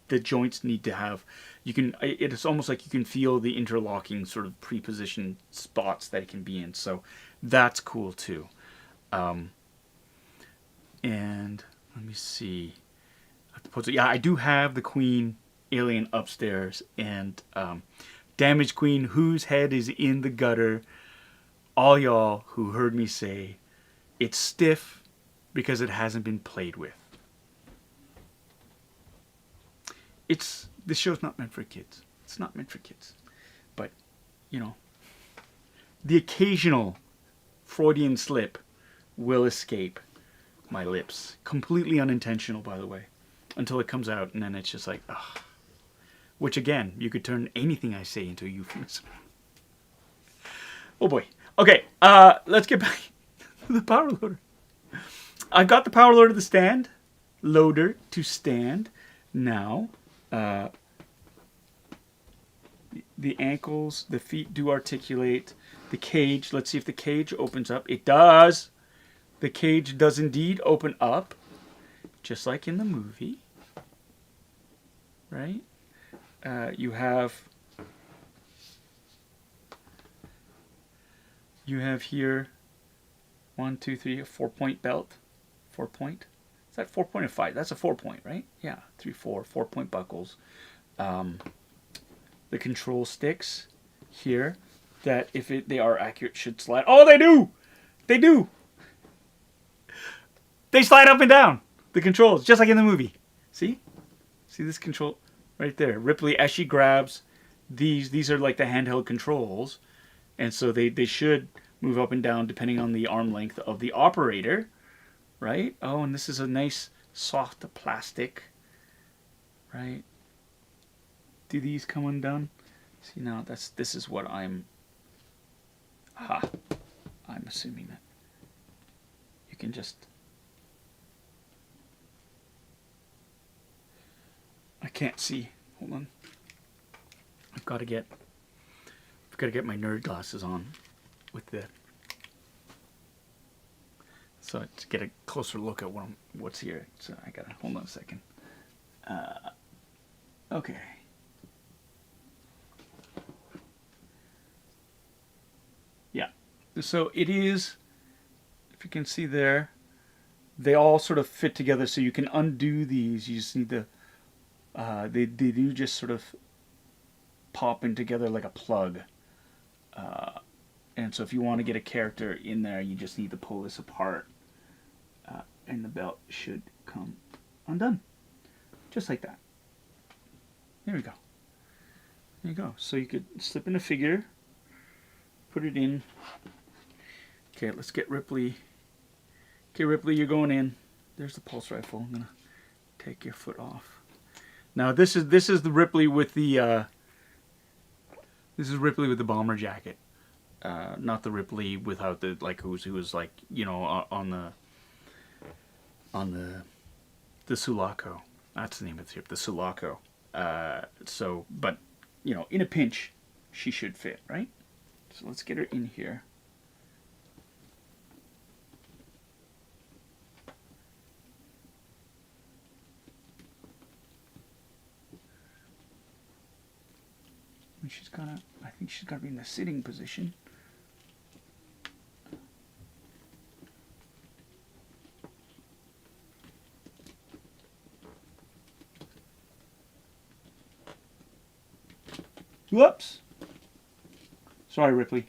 the joints need to have. It's almost like you can feel the interlocking sort of pre-positioned spots that it can be in. So that's cool too. And let me see. Yeah, I do have the Queen alien upstairs, and Damaged Queen, whose head is in the gutter. All y'all who heard me say it's stiff because it hasn't been played with. This show's not meant for kids. It's not meant for kids. But, you know, the occasional Freudian slip will escape my lips. Completely unintentional, by the way. Until it comes out, and then it's just like, ugh. Which, again, you could turn anything I say into a euphemism. Oh, boy. Okay, let's get back to the power loader. I've got the power loader to stand. Now, the ankles, the feet do articulate. The cage, let's see if the cage opens up. It does. The cage does indeed open up, just like in the movie. Right? You have You have here 1, 2, 3, a 4-point belt. 4-point. Is that 4-point or 5? That's a 4-point, right? Yeah, 3, 4, 4-point buckles. The control sticks here that if they are accurate should slide. Oh, they do! They do! They slide up and down. The controls, just like in the movie. See? See this control right there. Ripley, as she grabs these are like the handheld controls. And so they should move up and down depending on the arm length of the operator. Right? Oh, and this is a nice soft plastic. Right? Do these come undone? See, now this is what I'm assuming that you can just, I can't see. Hold on. I've got to get my nerd glasses on with the, so to get a closer look at what's here. So I gotta hold on a second. Okay. Yeah. So it is, if you can see there, they all sort of fit together. So you can undo these. You just need to, they do just sort of pop in together like a plug. And so if you want to get a character in there, you just need to pull this apart. And the belt should come undone. Just like that. There we go. There you go. So you could slip in a figure, put it in. Okay, let's get Ripley. Okay, Ripley, you're going in. There's the pulse rifle. I'm gonna take your foot off. Now this is the Ripley with the bomber jacket. Not the Ripley without the, like, who was like, you know, on the Sulaco. That's the name of the ship, the Sulaco. So, but, you know, in a pinch, she should fit, right? So let's get her in here. And she's gotta, I think she's gotta be in the sitting position. Whoops. Sorry, Ripley.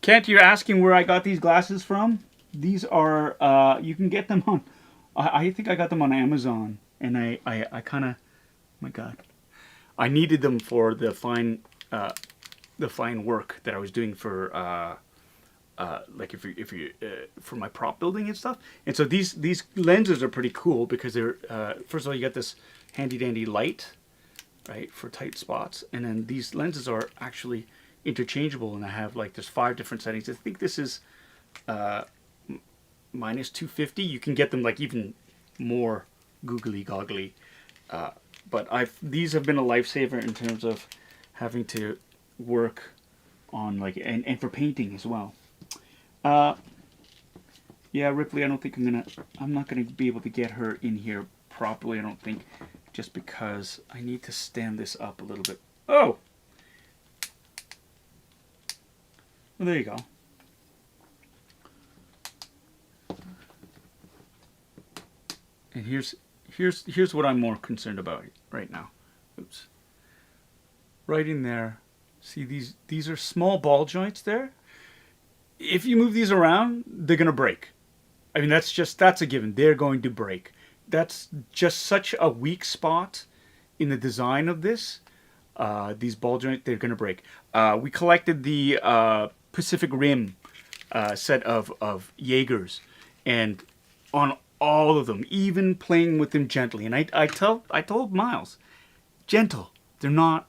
Kent, you're asking where I got these glasses from? These are, you can get them on, I think I got them on Amazon. And I kind of, my God. I needed them for the fine work that I was doing for, like if you for my prop building and stuff. And so these lenses are pretty cool because they're first of all, you got this handy dandy light, right, for tight spots, and then these lenses are actually interchangeable, and I have, like, there's 5 different settings. I think this is minus 250. You can get them like even more googly goggly, but these have been a lifesaver in terms of having to work on, like, and for painting as well. Yeah, Ripley, I don't think I'm not gonna be able to get her in here properly, I don't think, just because I need to stand this up a little bit. Oh! Well, there you go. And here's what I'm more concerned about right now. Oops. Right in there. See, these are small ball joints there. If you move these around, they're gonna break. I mean, that's a given. They're going to break. That's just such a weak spot in the design of this. These ball joints, they're gonna break. We collected the Pacific Rim set of Jaegers, and on all of them, even playing with them gently. And I told Miles, gentle. They're not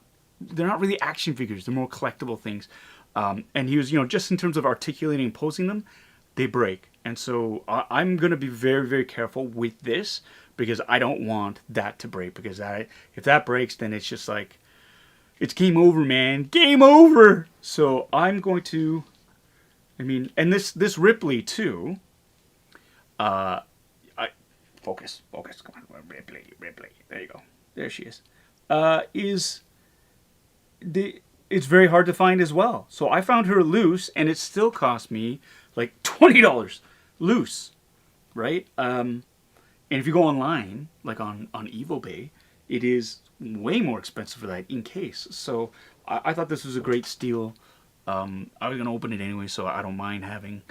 really action figures. They're more collectible things. And he was, just in terms of articulating and posing them, they break. And so I'm going to be very, very careful with this because I don't want that to break. Because if that breaks, then it's just like, it's game over, man. Game over! So I'm going to, and this Ripley too, focus, focus. Come on, Ripley, Ripley. There you go. There she is. It's very hard to find as well. So I found her loose, and it still cost me like $20 loose, right? And if you go online, like on EvoBay, it is way more expensive for that in case. So I thought this was a great steal. I was gonna open it anyway, so I don't mind having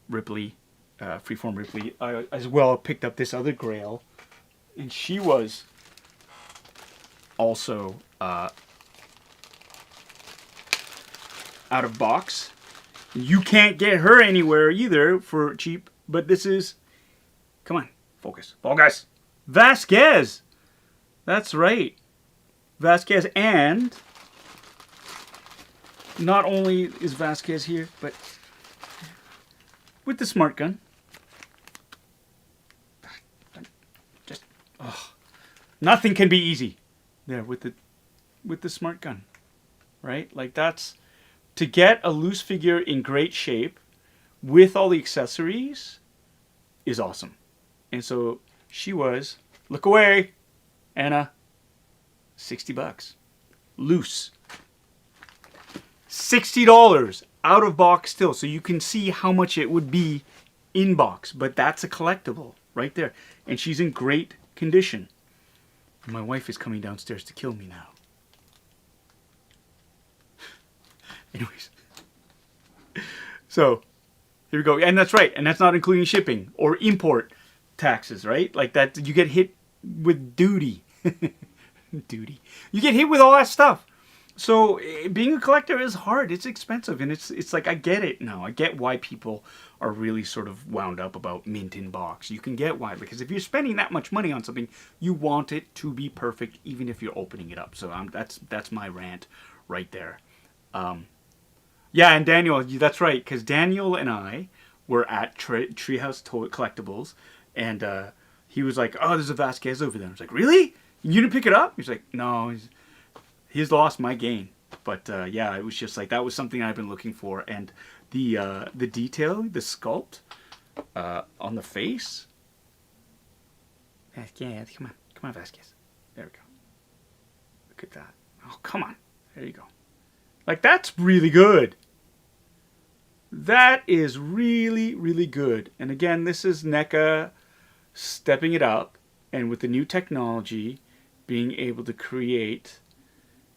Ripley, Freeform Ripley. I as well picked up this other Grail, and she was also out of box. You can't get her anywhere either for cheap, but this is, come on, focus, focus, Vasquez. That's right, Vasquez. And not only is Vasquez here, but with the smart gun. Just, oh, nothing can be easy there with the smart gun, right? Like, that's, to get a loose figure in great shape with all the accessories is awesome. And so she was, look away, Anna, $60 loose. $60 out of box still. So you can see how much it would be in box, but that's a collectible right there. And she's in great condition. My wife is coming downstairs to kill me now. Anyways, so here we go. And that's right. And that's not including shipping or import taxes, right? Like that, you get hit with duty. Duty. You get hit with all that stuff. So being a collector is hard. It's expensive. And it's like, I get it now. I get why people are really sort of wound up about mint in box. You can get why. Because if you're spending that much money on something, you want it to be perfect, even if you're opening it up. So that's my rant right there. Yeah, and Daniel, that's right, because Daniel and I were at Treehouse Collectibles, and he was like, "Oh, there's a Vasquez over there." I was like, "Really? You didn't pick it up?" He's like, "No, he's lost my game." But yeah, it was just like, that was something I've been looking for, and the detail, the sculpt on the face. Yeah, come on, Vasquez. There we go. Look at that. Oh, come on. There you go. Like, that's really good. That is really, really good. And again, this is NECA stepping it up, and with the new technology, being able to create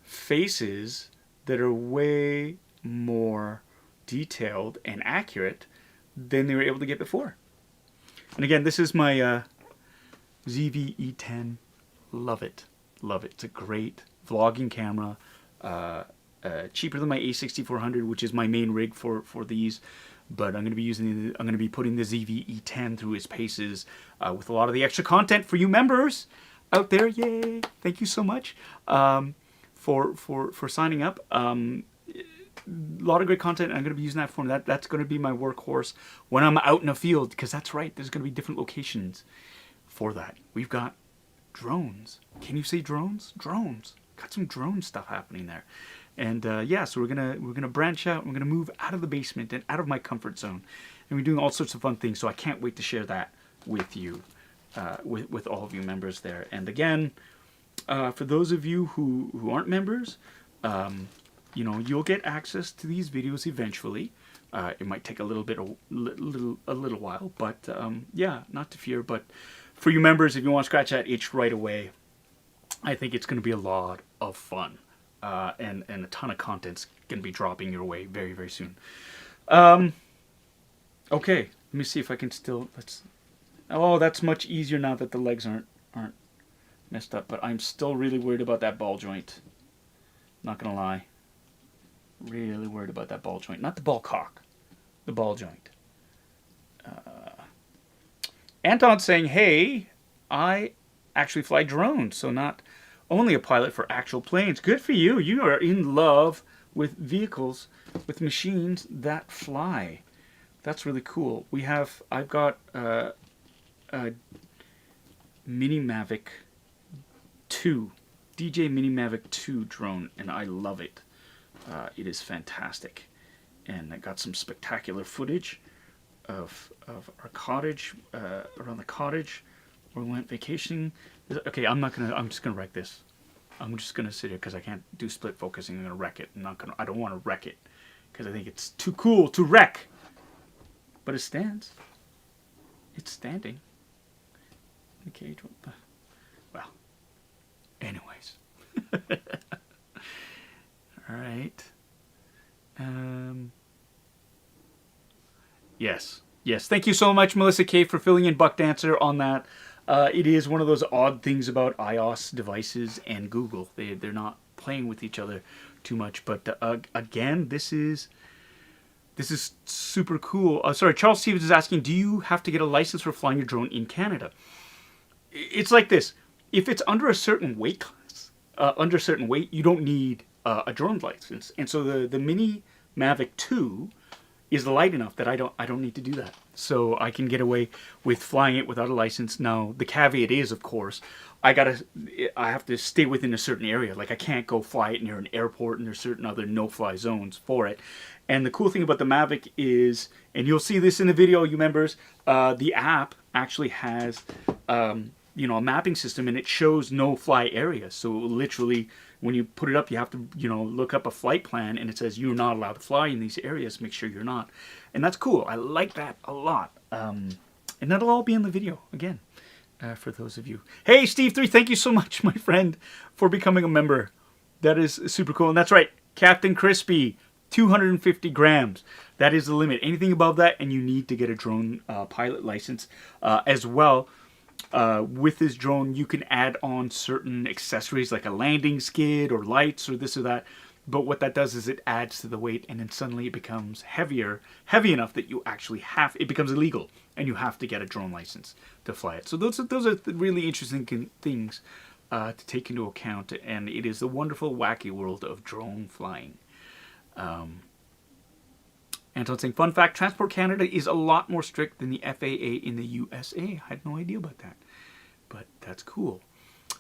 faces that are way more detailed and accurate than they were able to get before. And again, this is my ZV-E10. Love it. Love it. It's a great vlogging camera. Cheaper than my A6400, which is my main rig for these, but I'm going to be putting the ZV-E10 through its paces with a lot of the extra content for you members out there. Yay! Thank you so much for signing up. A lot of great content. I'm going to be using that for that. That's going to be my workhorse when I'm out in a field, because that's right. There's going to be different locations for that. We've got drones. Can you say drones? Drones. Got some drone stuff happening there. And yeah, so we're gonna branch out. We're gonna move out of the basement and out of my comfort zone, and we're doing all sorts of fun things. So I can't wait to share that with you, with all of you members there. And again, for those of you who aren't members, you know, you'll get access to these videos eventually. It might take a little while, but yeah, not to fear. But for you members, if you want to scratch that itch right away, I think it's going to be a lot of fun. And a ton of content's going to be dropping your way very, very soon. Okay, let me see if I can still... Oh, that's much easier now that the legs aren't messed up. But I'm still really worried about that ball joint. Not going to lie. Really worried about that ball joint. Not the ball cock. The ball joint. Anton's saying, hey, I actually fly drones, so not... only a pilot for actual planes. Good for you. You are in love with vehicles, with machines that fly. That's really cool. I've got a Mini Mavic 2, DJ Mini Mavic 2 drone, and I love it. It is fantastic. And I got some spectacular footage of our cottage, around the cottage where we went vacationing. Okay, I'm just gonna wreck this. I'm just gonna sit here because I can't do split focusing. I'm gonna wreck it. I don't want to wreck it because I think it's too cool to wreck. But it stands. It's standing. The cage. What the? Well. Anyways. All right. Yes. Yes. Thank you so much, Melissa K, for filling in Buck Dancer on that. It is one of those odd things about iOS devices and Google. They're not playing with each other too much. But again, this is super cool. Sorry, Charles Stevens is asking, do you have to get a license for flying your drone in Canada? It's like this. If it's under a certain weight class, under a certain weight, you don't need a drone license. And so the Mini Mavic 2 is light enough that I don't need to do that. So I can get away with flying it without a license. Now, the caveat is, of course, I have to stay within a certain area. Like, I can't go fly it near an airport, and there's certain other no-fly zones for it. And the cool thing about the Mavic is, and you'll see this in the video, you members, the app actually has a mapping system, and it shows no-fly areas. So literally, when you put it up, you have to look up a flight plan, and it says you're not allowed to fly in these areas. Make sure you're not, and that's cool. I like that a lot. And that'll all be in the video again. For those of you. Hey, Steve3, thank you so much, my friend, for becoming a member. That is super cool. And that's right, Captain Crispy, 250 grams. That is the limit. Anything above that, and you need to get a drone pilot license as well. With this drone, you can add on certain accessories like a landing skid or lights or this or that. But what that does is it adds to the weight, and then suddenly it becomes heavy enough that you actually it becomes illegal, and you have to get a drone license to fly it. So those are really interesting things to take into account, and it is the wonderful, wacky world of drone flying. Anton saying, fun fact, Transport Canada is a lot more strict than the FAA in the USA. I had no idea about that, but that's cool.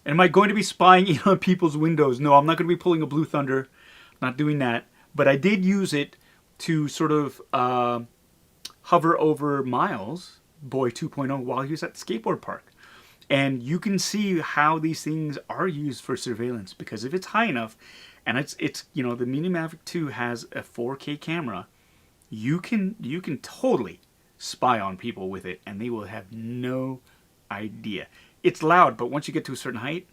And am I going to be spying in on people's windows? No, I'm not going to be pulling a Blue Thunder. Not doing that, but I did use it to sort of hover over Miles, Boy 2.0, while he was at the skateboard park. And you can see how these things are used for surveillance, because if it's high enough, and it's the Mini Mavic 2 has a 4K camera, you can totally spy on people with it, and they will have no idea. It's loud, but once you get to a certain height,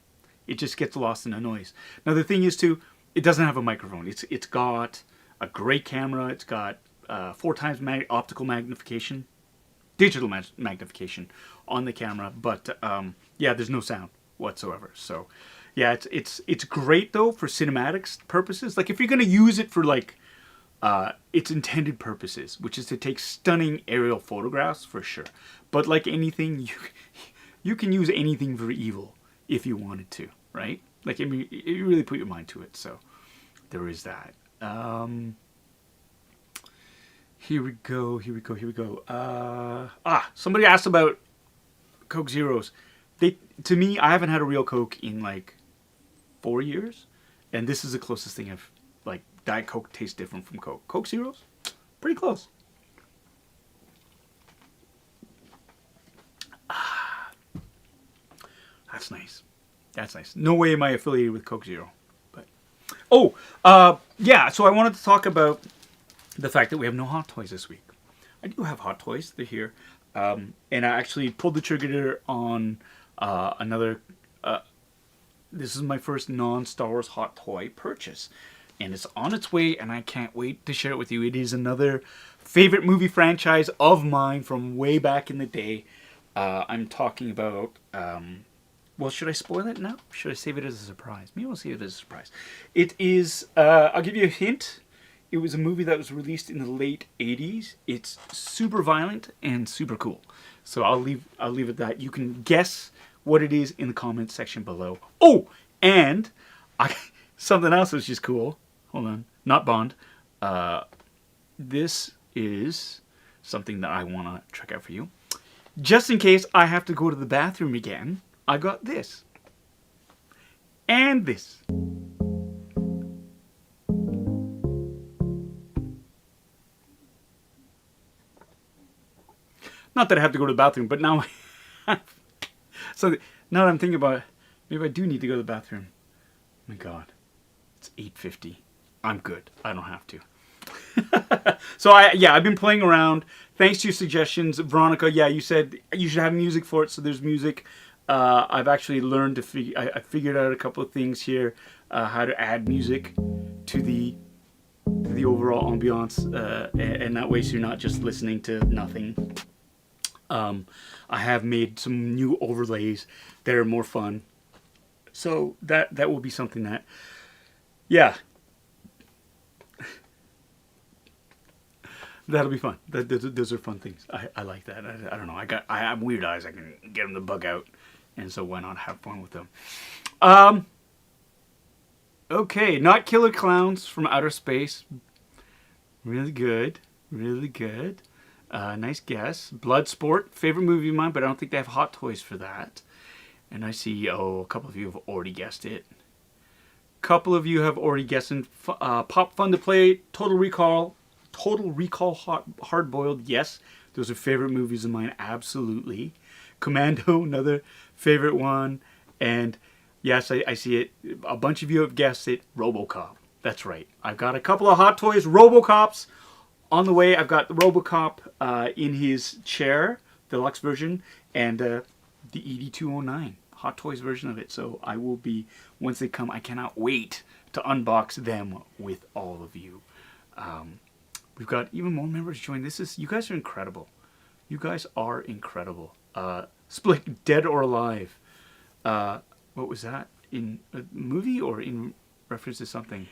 it just gets lost in the noise. Now the thing is too, it doesn't have a microphone. It's got a great camera. It's got 4 times optical magnification, digital magnification on the camera. But yeah, there's no sound whatsoever. So yeah, it's great though for cinematics purposes. Like if you're gonna use it for like its intended purposes, which is to take stunning aerial photographs, for sure. But like anything, you can use anything for evil if you wanted to, right? Like, I mean, you really put your mind to it, so there is that. Here we go. Somebody asked about Coke Zeros. To me, I haven't had a real Coke in like 4 years, and this is the closest thing I've, like, Diet Coke tastes different from Coke. Coke Zeros? Pretty close. That's nice. That's nice. No way am I affiliated with Coke Zero. But yeah, so I wanted to talk about the fact that we have no Hot Toys this week. I do have Hot Toys. They're here. And I actually pulled the trigger on another... this is my first non-Star Wars Hot Toy purchase. And it's on its way, and I can't wait to share it with you. It is another favorite movie franchise of mine from way back in the day. I'm talking about... well, should I spoil it now? Should I save it as a surprise? Maybe I'll save it as a surprise. It is, I'll give you a hint. It was a movie that was released in the late 80s. It's super violent and super cool. So I'll leave it at that. You can guess what it is in the comments section below. Oh, and something else that's just cool. Hold on. Not Bond. This is something that I want to check out for you. Just in case I have to go to the bathroom again, I got this. And this. Not that I have to go to the bathroom, but now... So now that I'm thinking about it, maybe I do need to go to the bathroom. Oh my God. It's 8:50. I'm good. I don't have to. So I've been playing around. Thanks to your suggestions, Veronica. Yeah, you said you should have music for it, so there's music. I've actually learned to I figured out a couple of things here, how to add music to the overall ambiance, and that way so you're not just listening to nothing. I have made some new overlays that are more fun, so that will be something that, yeah. That'll be fun. Those are fun things. I like that. I don't know. I have weird eyes. I can get them to bug out, and so why not have fun with them? Okay, not Killer Clowns from Outer Space. Really good. Really good. Nice guess. Bloodsport, favorite movie of mine, but I don't think they have Hot Toys for that. And I see, a couple of you have already guessed it. Couple of you have already guessed it. Pop Fun to Play, Total Recall, Hard Boiled, yes. Those are favorite movies of mine, absolutely. Commando, another favorite one. And yes, I see it. A bunch of you have guessed it. RoboCop. That's right. I've got a couple of Hot Toys RoboCops on the way. I've got the RoboCop in his chair, deluxe version, and the ED209 Hot Toys version of it. So I will be, once they come, I cannot wait to unbox them with all of you. We've got even more members join. You guys are incredible. You guys are incredible. Split Dead or Alive. What was that? In a movie or in reference to something?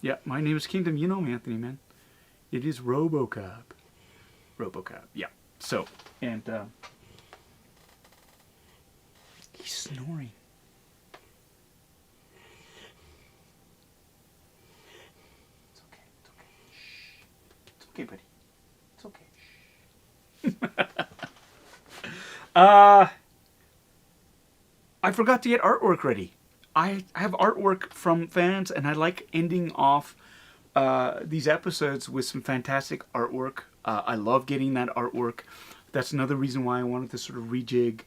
Yeah, My Name is Kingdom. You know me, Anthony, man. It is RoboCop. RoboCop, yeah. So, and he's snoring. It's okay. It's okay. Shh. It's okay, buddy. It's okay. I forgot to get artwork ready. I have artwork from fans, and I like ending off these episodes with some fantastic artwork. I love getting that artwork. That's another reason why I wanted to sort of rejig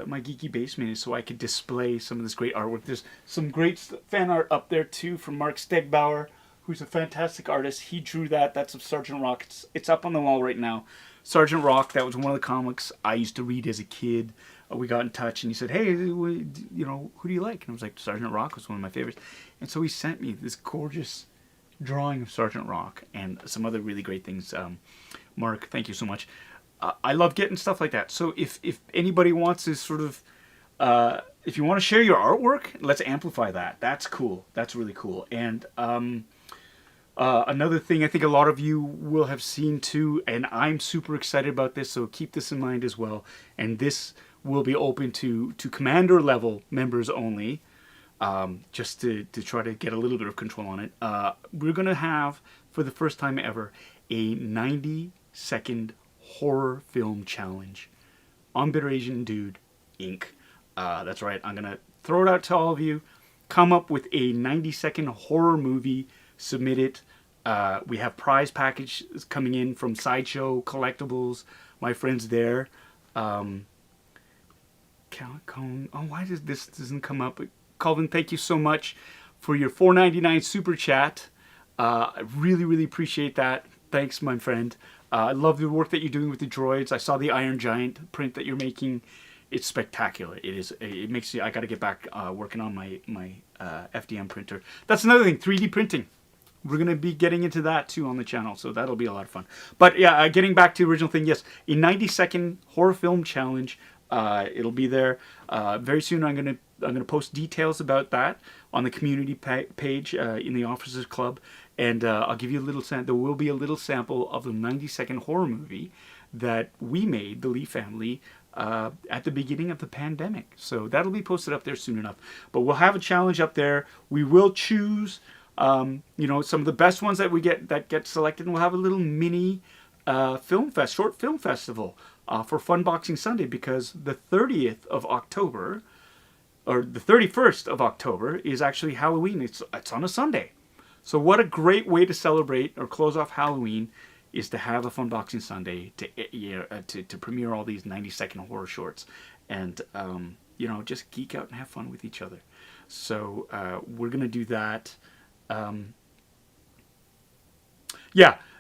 my geeky basement, is so I could display some of this great artwork. There's some great fan art up there too from Mark Stegbauer, who's a fantastic artist. He drew that. That's of Sergeant Rock. It's up on the wall right now. Sergeant Rock, that was one of the comics I used to read as a kid. We got in touch and he said, hey, who do you like? And I was like, Sergeant Rock was one of my favorites. And so he sent me this gorgeous drawing of Sergeant Rock and some other really great things. Mark, thank you so much. I love getting stuff like that. So if anybody wants to sort of, if you want to share your artwork, let's amplify that. That's cool. That's really cool. And another thing I think a lot of you will have seen too, and I'm super excited about this, so keep this in mind as well. And this will be open to commander level members only, just to try to get a little bit of control on it. We're going to have, for the first time ever, a 90-second horror film challenge on Bitter Asian Dude Inc. That's right, I'm going to throw it out to all of you. Come up with a 90-second horror movie, submit it. We have prize packages coming in from Sideshow Collectibles, my friends there. Why does this doesn't come up? Calvin, thank you so much for your $4.99 super chat. I really, really appreciate that. Thanks, my friend. I love the work that you're doing with the droids. I saw the Iron Giant print that you're making. It's spectacular. It is. It makes you. I got to get back working on my FDM printer. That's another thing. 3D printing. We're going to be getting into that too on the channel, so that'll be a lot of fun. But yeah, getting back to the original thing, yes, a 90-second horror film challenge. It'll be there very soon. I'm gonna post details about that on the community page in the Officers Club, and I'll give you a little sample. There will be a little sample of the 90-second horror movie that we made, the Lee family, at the beginning of the pandemic. So that'll be posted up there soon enough. But we'll have a challenge up there. We will choose, some of the best ones that get selected, and we'll have a little mini short film festival. For Funboxing Sunday, because the 30th of October, or the 31st of October, is actually Halloween. It's on a Sunday. So what a great way to celebrate or close off Halloween is to have a Funboxing Sunday to premiere all these 90-second horror shorts, and just geek out and have fun with each other. So we're gonna do that.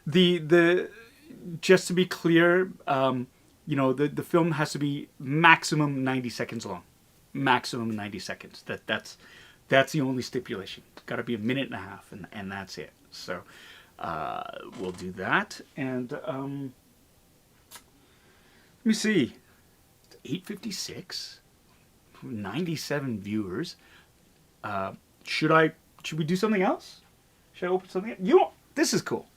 The just to be clear, the film has to be maximum 90 seconds long. Maximum 90 seconds. That's the only stipulation. It's got to be a minute and a half, and that's it. So we'll do that. And let me see. 8:56, 97 viewers. Should we do something else? Should I open something else? This is cool.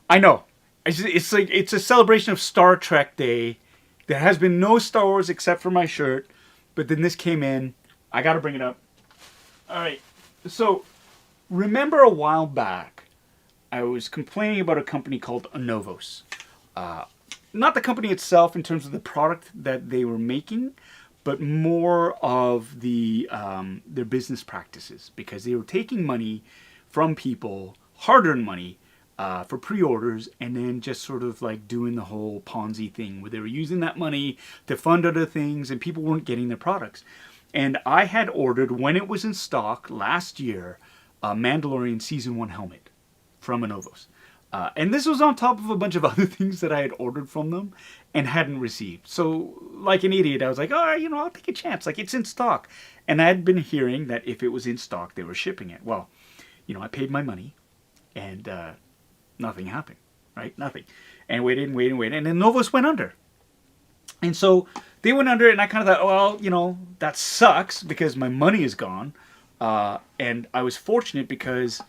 I know. It's like it's a celebration of Star Trek Day. There has been no Star Wars except for my shirt, but then this came in. I got to bring it up. All right. So, remember a while back, I was complaining about a company called NOVO. Not the company itself in terms of the product that they were making, but more of their business practices, because they were taking money from people, hard-earned money, for pre-orders, and then just sort of like doing the whole Ponzi thing where they were using that money to fund other things and people weren't getting their products. And I had ordered, when it was in stock last year, a Mandalorian Season 1 helmet from NOVO. And this was on top of a bunch of other things that I had ordered from them and hadn't received. So, like an idiot, I was like, I'll take a chance. Like, it's in stock. And I had been hearing that if it was in stock, they were shipping it. Well, I paid my money, and nothing happened, right? Nothing. And waited. And then NOVO went under. And so they went under, and I kind of thought, well, that sucks because my money is gone. And I was fortunate because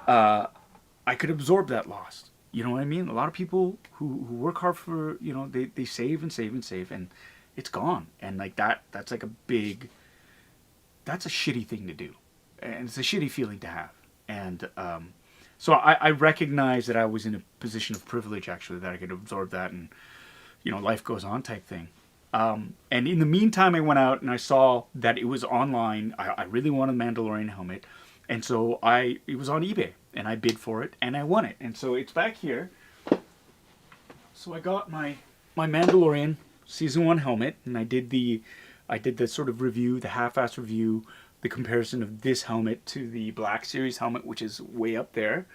I could absorb that loss. You know what I mean? A lot of people who work hard for, they save and save and save, and it's gone. And like that's like that's a shitty thing to do. And it's a shitty feeling to have. And so I recognize that I was in a position of privilege, actually, that I could absorb that and, life goes on type thing. And in the meantime, I went out and I saw that it was online. I really wanted a Mandalorian helmet. And so it was on eBay, and I bid for it, and I won it. And so it's back here. So I got my Mandalorian Season 1 helmet, and I did the sort of review, the half-ass review, the comparison of this helmet to the Black Series helmet, which is way up there.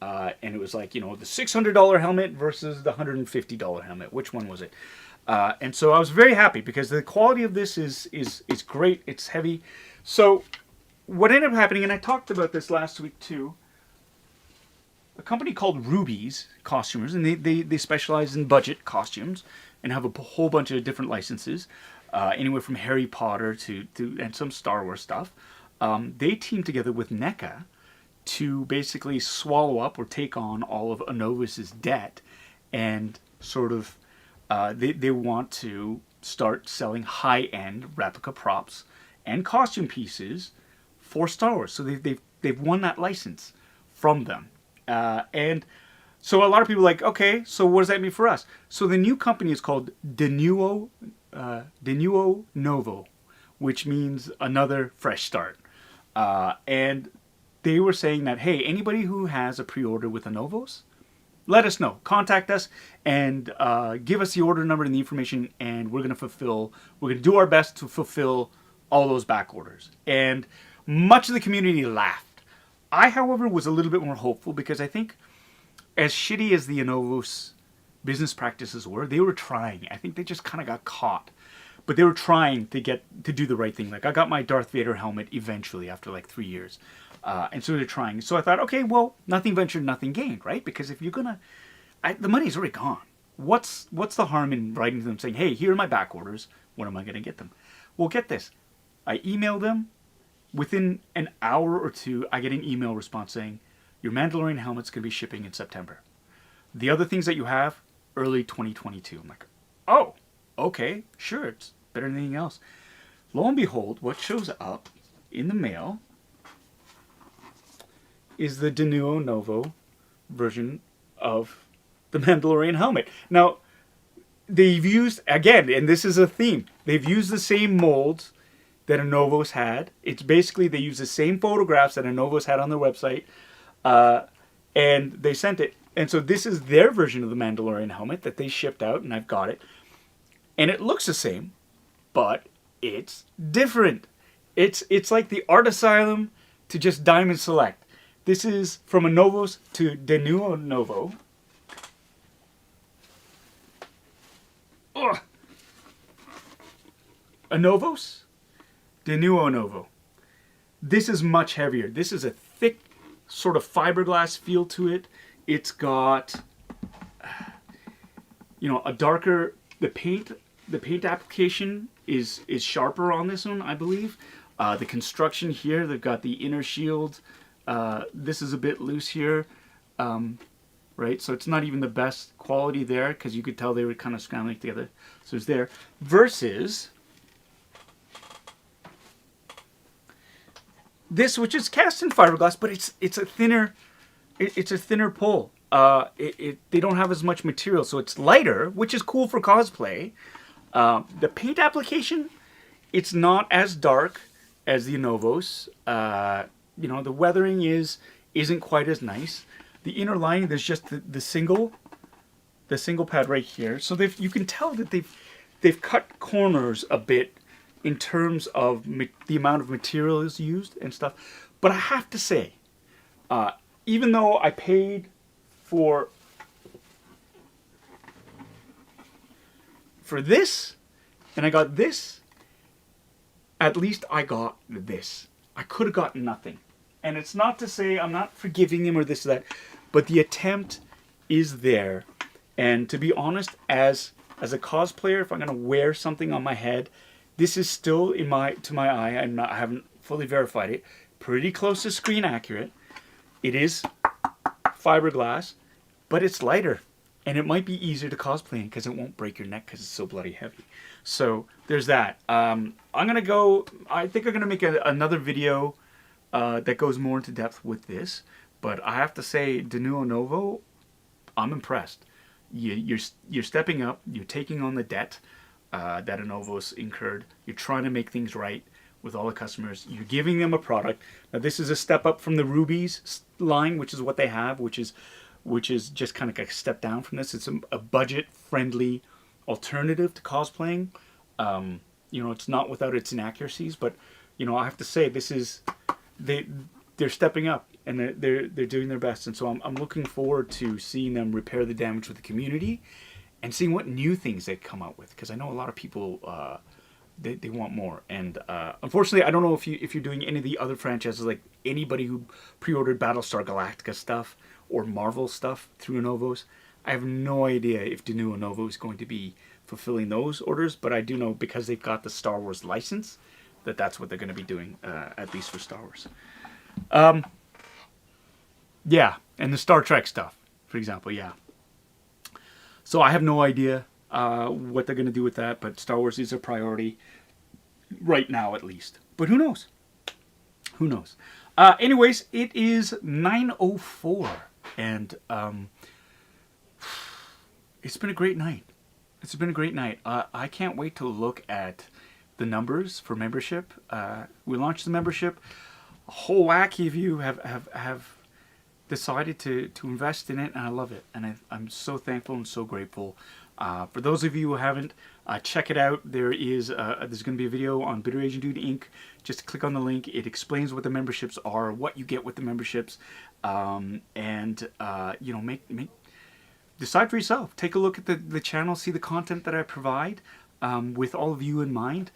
And it was like, the $600 helmet versus the $150 helmet. Which one was it? And so I was very happy because the quality of this is great. It's heavy. So what ended up happening, and I talked about this last week too, a company called Ruby's Costumers, and they specialize in budget costumes and have a whole bunch of different licenses, anywhere from Harry Potter to and some Star Wars stuff. They teamed together with NECA to basically swallow up or take on all of NOVO's debt, and sort of they want to start selling high-end replica props and costume pieces for Star Wars. So they've won that license from them. And so a lot of people are like, okay, so what does that mean for us? So the new company is called DENUO NOVO, which means another fresh start. And they were saying that, hey, anybody who has a pre-order with a NOVO, let us know. Contact us and give us the order number and the information, and we're going to do our best to fulfill all those back orders. And much of the community laughed. I, however, was a little bit more hopeful because I think as shitty as the NOVO business practices were, they were trying. I think they just kind of got caught. But they were trying to do the right thing. Like, I got my Darth Vader helmet eventually after like 3 years. And so they're trying. So I thought, okay, well, nothing ventured, nothing gained, right? Because if you're the money's already gone. What's the harm in writing to them saying, hey, here are my back orders. When am I going to get them? Well, get this. I emailed them. Within an hour or two, I get an email response saying, your Mandalorian helmet's going to be shipping in September. The other things that you have, early 2022. I'm like, oh, okay, sure, it's better than anything else. Lo and behold, what shows up in the mail is the DENUO NOVO version of the Mandalorian helmet. Now, they've used, again, and this is a theme, they've used the same molds that a NOVO had. It's basically, they use the same photographs that a NOVO had on their website, and they sent it. And so this is their version of the Mandalorian helmet that they shipped out, and I've got it. And it looks the same, but it's different. It's like the Art Asylum to just Diamond Select. This is from a Novos to DENUO Novo. Ugh. A Novos, DENUO Novo. This is much heavier. This is a thick sort of fiberglass feel to it. It's got, you know, a darker, the paint application is sharper on this one, I believe. The construction here, they've got the inner shield. This is a bit loose here, right? So it's not even the best quality there, because you could tell they were kind of scrambling together. So it's there. Versus this, which is cast in fiberglass, but it's a thinner pull. They don't have as much material, so it's lighter, which is cool for cosplay. The paint application, it's not as dark as the Novos. You know, the weathering isn't quite as nice. The inner lining, there's just the single pad right here. So you can tell that they've cut corners a bit in terms of the amount of materials used and stuff. But I have to say, even though I paid for this, and I got this, at least I got this. I could have gotten nothing. And it's not to say I'm not forgiving him or this or that, but the attempt is there. And to be honest, as a cosplayer, if I'm going to wear something on my head, this is still, to my eye, I haven't fully verified it, pretty close to screen accurate. It is fiberglass, but it's lighter. And it might be easier to cosplay in because it won't break your neck because it's so bloody heavy. So there's that. I'm going to go, I think I'm going to make another video that goes more into depth with this. But I have to say, DENUO Novo, I'm impressed. You're stepping up. You're taking on the debt that a Novos incurred. You're trying to make things right with all the customers. You're giving them a product. Now this is a step up from the Rubies line, which is what they have, which is just kind of like a step down from this. It's a budget-friendly alternative to cosplaying. You know, it's not without its inaccuracies, but you know, I have to say, this is they're stepping up and they're doing their best, and so I'm looking forward to seeing them repair the damage with the community and seeing what new things they come out with, because I know a lot of people they want more. And unfortunately, I don't know if you're doing any of the other franchises, like anybody who pre-ordered Battlestar Galactica stuff or Marvel stuff through Novos. I have no idea if DENUO Novo is going to be fulfilling those orders, but I do know, because they've got the Star Wars license, that that's what they're going to be doing, at least for Star Wars. Yeah, and the Star Trek stuff, for example, yeah. So I have no idea what they're going to do with that, but Star Wars is a priority right now, at least. But who knows? Who knows? Anyways, it is 9:04, and it's been a great night. It's been a great night. I can't wait to look at the numbers for membership. We launched the membership. A whole wacky of you have decided to invest in it, and I love it. And I'm so thankful and so grateful. For those of you who haven't, check it out. There's going to be a video on Bitter Asian Dude Inc. Just click on the link. It explains what the memberships are, what you get with the memberships, and you know, decide for yourself. Take a look at the channel, see the content that I provide with all of you in mind.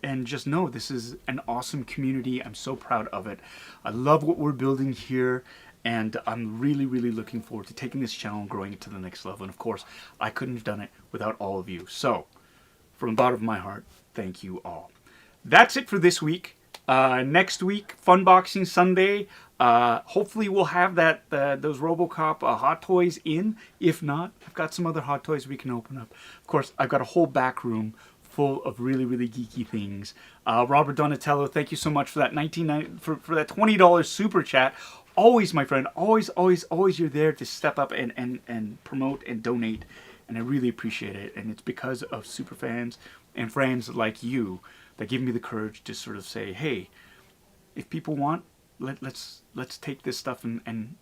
And just know this is an awesome community. I'm so proud of it. I love what we're building here, and I'm really, really looking forward to taking this channel and growing it to the next level. And of course, I couldn't have done it without all of you. So, from the bottom of my heart, thank you all. That's it for this week. Next week, Funboxing Sunday. Hopefully we'll have those RoboCop Hot Toys in. If not, I've got some other Hot Toys we can open up. Of course, I've got a whole back room full of really, really geeky things. Robert Donatello, thank you so much for that for that $20 super chat. Always, my friend, always you're there to step up and promote and donate, and I really appreciate it. And it's because of super fans and friends like you that give me the courage to sort of say, hey, if people want, let's take this stuff and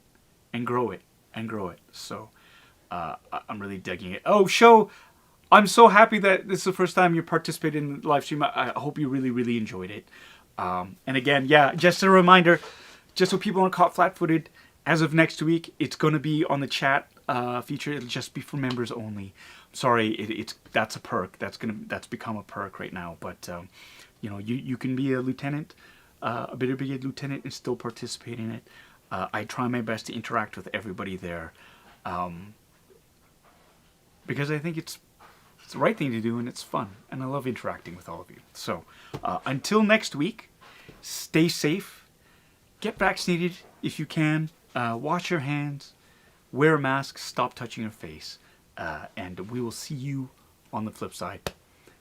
grow it. and grow it. So I'm really digging it. Oh, show! I'm so happy that this is the first time you participated in the live stream. I hope you really, really enjoyed it. And again, yeah, just a reminder, just so people aren't caught flat-footed, as of next week, it's going to be on the chat feature. It'll just be for members only. Sorry, that's a perk. That's become a perk right now. But you know, you can be a lieutenant, a bitter brigade lieutenant, and still participate in it. I try my best to interact with everybody there, because I think it's the right thing to do and it's fun, and I love interacting with all of you. So until next week, stay safe, get vaccinated if you can, wash your hands, wear a mask, stop touching your face, and we will see you on the flip side.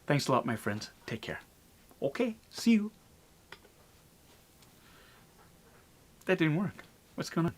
Thanks a lot, my friends. Take care. Okay, see you. That didn't work. What's going on?